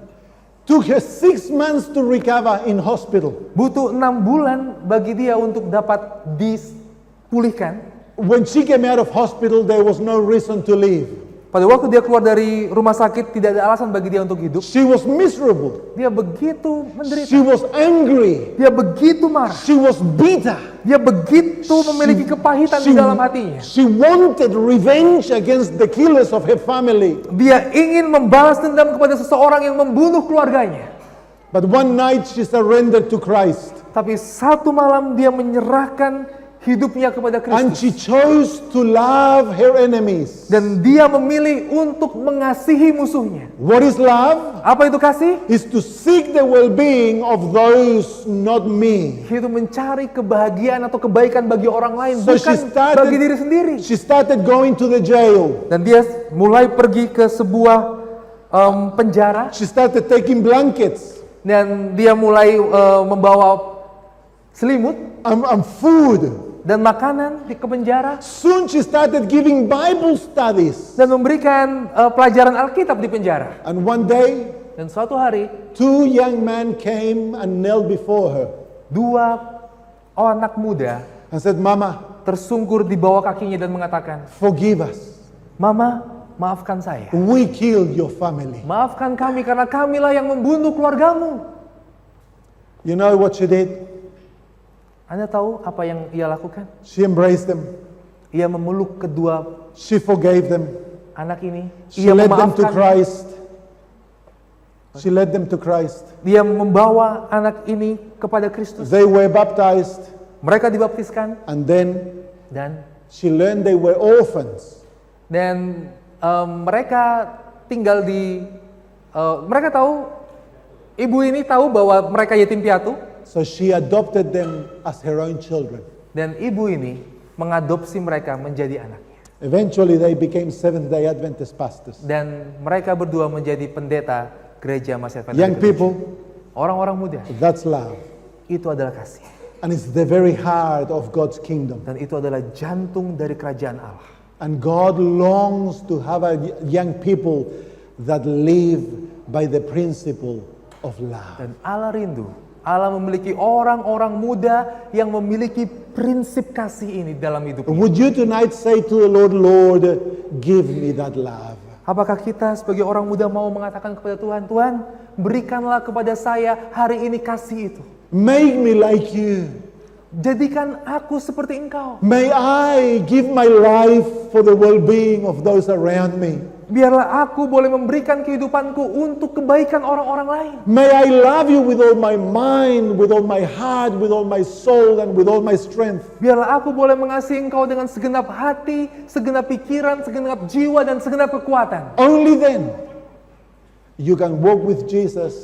Speaker 1: Took her 6 months to recover in hospital.
Speaker 2: Butuh 6 bulan bagi dia untuk dapat dipulihkan.
Speaker 1: When she came out of hospital, there was no reason to live.
Speaker 2: Pada waktu dia keluar dari rumah sakit, tidak ada alasan bagi dia untuk hidup.
Speaker 1: She was miserable.
Speaker 2: Dia begitu
Speaker 1: She
Speaker 2: menderita.
Speaker 1: was angry.
Speaker 2: Dia begitu marah.
Speaker 1: She was bitter.
Speaker 2: Dia begitu memiliki kepahitan di dalam hatinya.
Speaker 1: She wanted revenge against the killers of her family.
Speaker 2: Dia ingin membalas dendam kepada seseorang yang membunuh keluarganya.
Speaker 1: But one night she surrendered to Christ.
Speaker 2: Tapi satu malam dia menyerahkan hidupnya kepada
Speaker 1: And
Speaker 2: Kristus.
Speaker 1: she chose to love her enemies.
Speaker 2: Dan dia memilih untuk mengasihi musuhnya.
Speaker 1: What is love?
Speaker 2: Apa itu kasih?
Speaker 1: Is to seek the well-being of those, not me.
Speaker 2: Itu mencari kebahagiaan atau kebaikan bagi orang lain,
Speaker 1: So
Speaker 2: bukan bagi diri sendiri.
Speaker 1: she started going to the jail.
Speaker 2: Dan dia mulai pergi ke sebuah penjara.
Speaker 1: She started taking blankets
Speaker 2: Dan dia mulai membawa selimut
Speaker 1: and food
Speaker 2: dan makanan ke penjara,
Speaker 1: Soon she started giving Bible studies.
Speaker 2: dan memberikan pelajaran Alkitab di penjara.
Speaker 1: And one day,
Speaker 2: Dan suatu hari,
Speaker 1: 2 young men came and knelt before her
Speaker 2: 2 anak muda
Speaker 1: and said, Mama,
Speaker 2: tersungkur di bawah kakinya dan mengatakan,
Speaker 1: forgive us.
Speaker 2: Mama, maafkan saya.
Speaker 1: We killed your family.
Speaker 2: Maafkan kami karena kamilah yang membunuh keluargamu.
Speaker 1: You know what she did?
Speaker 2: Anda tahu apa yang ia lakukan?
Speaker 1: She embraced them.
Speaker 2: Ia memeluk kedua
Speaker 1: She forgave them.
Speaker 2: anak ini.
Speaker 1: She
Speaker 2: Ia
Speaker 1: led them to
Speaker 2: memaafkan.
Speaker 1: Christ. She led them to Christ.
Speaker 2: Dia membawa anak ini kepada Kristus.
Speaker 1: They were baptized,
Speaker 2: Mereka dibaptiskan
Speaker 1: and then
Speaker 2: dan
Speaker 1: she learned they were orphans.
Speaker 2: mereka tinggal di mereka tahu, ibu ini tahu bahwa mereka yatim piatu,
Speaker 1: So she adopted them as her own children.
Speaker 2: dan ibu ini mengadopsi mereka menjadi anaknya.
Speaker 1: Eventually they became Seventh-day Adventist pastors.
Speaker 2: Dan mereka berdua menjadi pendeta gereja Masjid Adventist
Speaker 1: Young
Speaker 2: Indonesia.
Speaker 1: people,
Speaker 2: Orang-orang muda,
Speaker 1: that's love.
Speaker 2: itu adalah kasih.
Speaker 1: And it's the very heart of God's kingdom.
Speaker 2: Dan itu adalah jantung dari kerajaan Allah.
Speaker 1: And God longs to have a young people that live by the principle of love.
Speaker 2: Dan Allah rindu, Allah memiliki orang-orang muda yang memiliki prinsip kasih ini dalam hidupnya.
Speaker 1: Would you tonight say to the Lord, Lord, give me that love?
Speaker 2: Apakah kita sebagai orang muda mau mengatakan kepada Tuhan, Tuhan, berikanlah kepada saya hari ini kasih itu.
Speaker 1: Make me like you.
Speaker 2: Jadikan aku seperti Engkau.
Speaker 1: May I give my life for the well-being of those around me.
Speaker 2: Biarlah aku boleh memberikan kehidupanku untuk kebaikan orang-orang lain.
Speaker 1: May I love you with all my mind, with all my heart, with all my soul, and with all my strength.
Speaker 2: Biarlah aku boleh mengasihi Engkau dengan segenap hati, segenap pikiran, segenap jiwa, dan segenap kekuatan.
Speaker 1: Only then you can walk with Jesus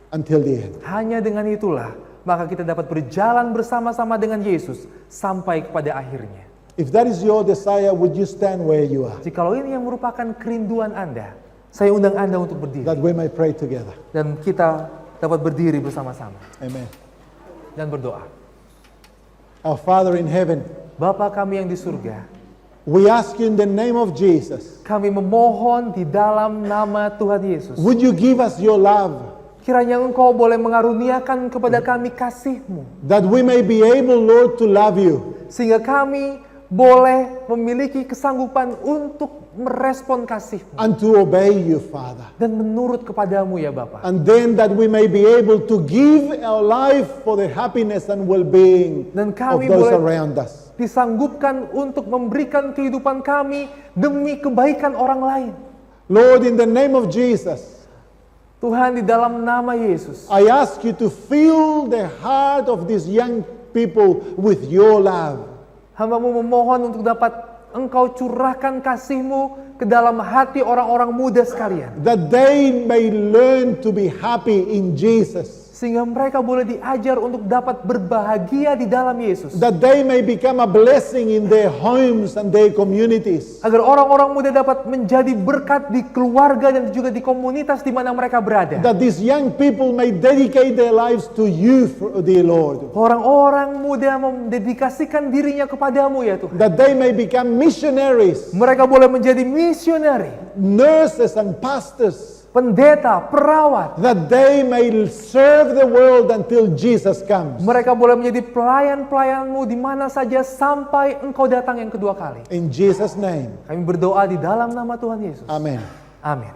Speaker 1: until the end.
Speaker 2: Hanya dengan itulah, maka kita dapat berjalan bersama-sama dengan Yesus sampai kepada akhirnya.
Speaker 1: If that is your desire, would you stand where you are?
Speaker 2: Jikalau ini yang merupakan kerinduan Anda, saya undang Anda untuk berdiri.
Speaker 1: That we may pray together.
Speaker 2: Dan kita dapat berdiri bersama-sama
Speaker 1: Amen.
Speaker 2: dan berdoa.
Speaker 1: Our Father in heaven,
Speaker 2: Bapa kami yang di surga,
Speaker 1: we ask you in the name of Jesus,
Speaker 2: kami memohon di dalam nama Tuhan Yesus.
Speaker 1: would you give us your love,
Speaker 2: Kiranya Engkau boleh mengaruniakan kepada kami kasih-Mu,
Speaker 1: that we may be able, Lord, to love you,
Speaker 2: sehingga kami boleh memiliki kesanggupan untuk merespon kasih-Mu
Speaker 1: and to obey you, Father.
Speaker 2: dan menurut kepadamu ya Bapa.
Speaker 1: And then that we may be able to give our life for the happiness and well-being
Speaker 2: Dan
Speaker 1: of
Speaker 2: kami
Speaker 1: those
Speaker 2: boleh
Speaker 1: around us.
Speaker 2: disanggupkan untuk memberikan kehidupan kami demi kebaikan orang lain.
Speaker 1: Lord, in the name of Jesus,
Speaker 2: Tuhan, di dalam nama Yesus,
Speaker 1: I ask you to fill the heart of these young people with your love.
Speaker 2: hamba-Mu memohon untuk dapat Engkau curahkan kasih-Mu ke dalam hati orang-orang muda sekalian.
Speaker 1: That they may learn to be happy in Jesus.
Speaker 2: Sehingga mereka boleh diajar untuk dapat berbahagia di dalam Yesus.
Speaker 1: That they may become a blessing in their homes and their communities.
Speaker 2: Agar orang-orang muda dapat menjadi berkat di keluarga dan juga di komunitas di mana mereka berada.
Speaker 1: That these young people may dedicate their lives to you, dear Lord.
Speaker 2: Orang-orang muda mendedikasikan dirinya kepadamu ya Tuhan.
Speaker 1: That they may become missionaries,
Speaker 2: Mereka boleh menjadi misioneri,
Speaker 1: nurses and pastors.
Speaker 2: pendeta, perawat.
Speaker 1: That they may serve the world until Jesus comes.
Speaker 2: Mereka boleh menjadi pelayan-pelayan-Mu di mana saja sampai Engkau datang yang kedua kali.
Speaker 1: In Jesus' name,
Speaker 2: Kami berdoa di dalam nama Tuhan Yesus.
Speaker 1: amen.
Speaker 2: Amin.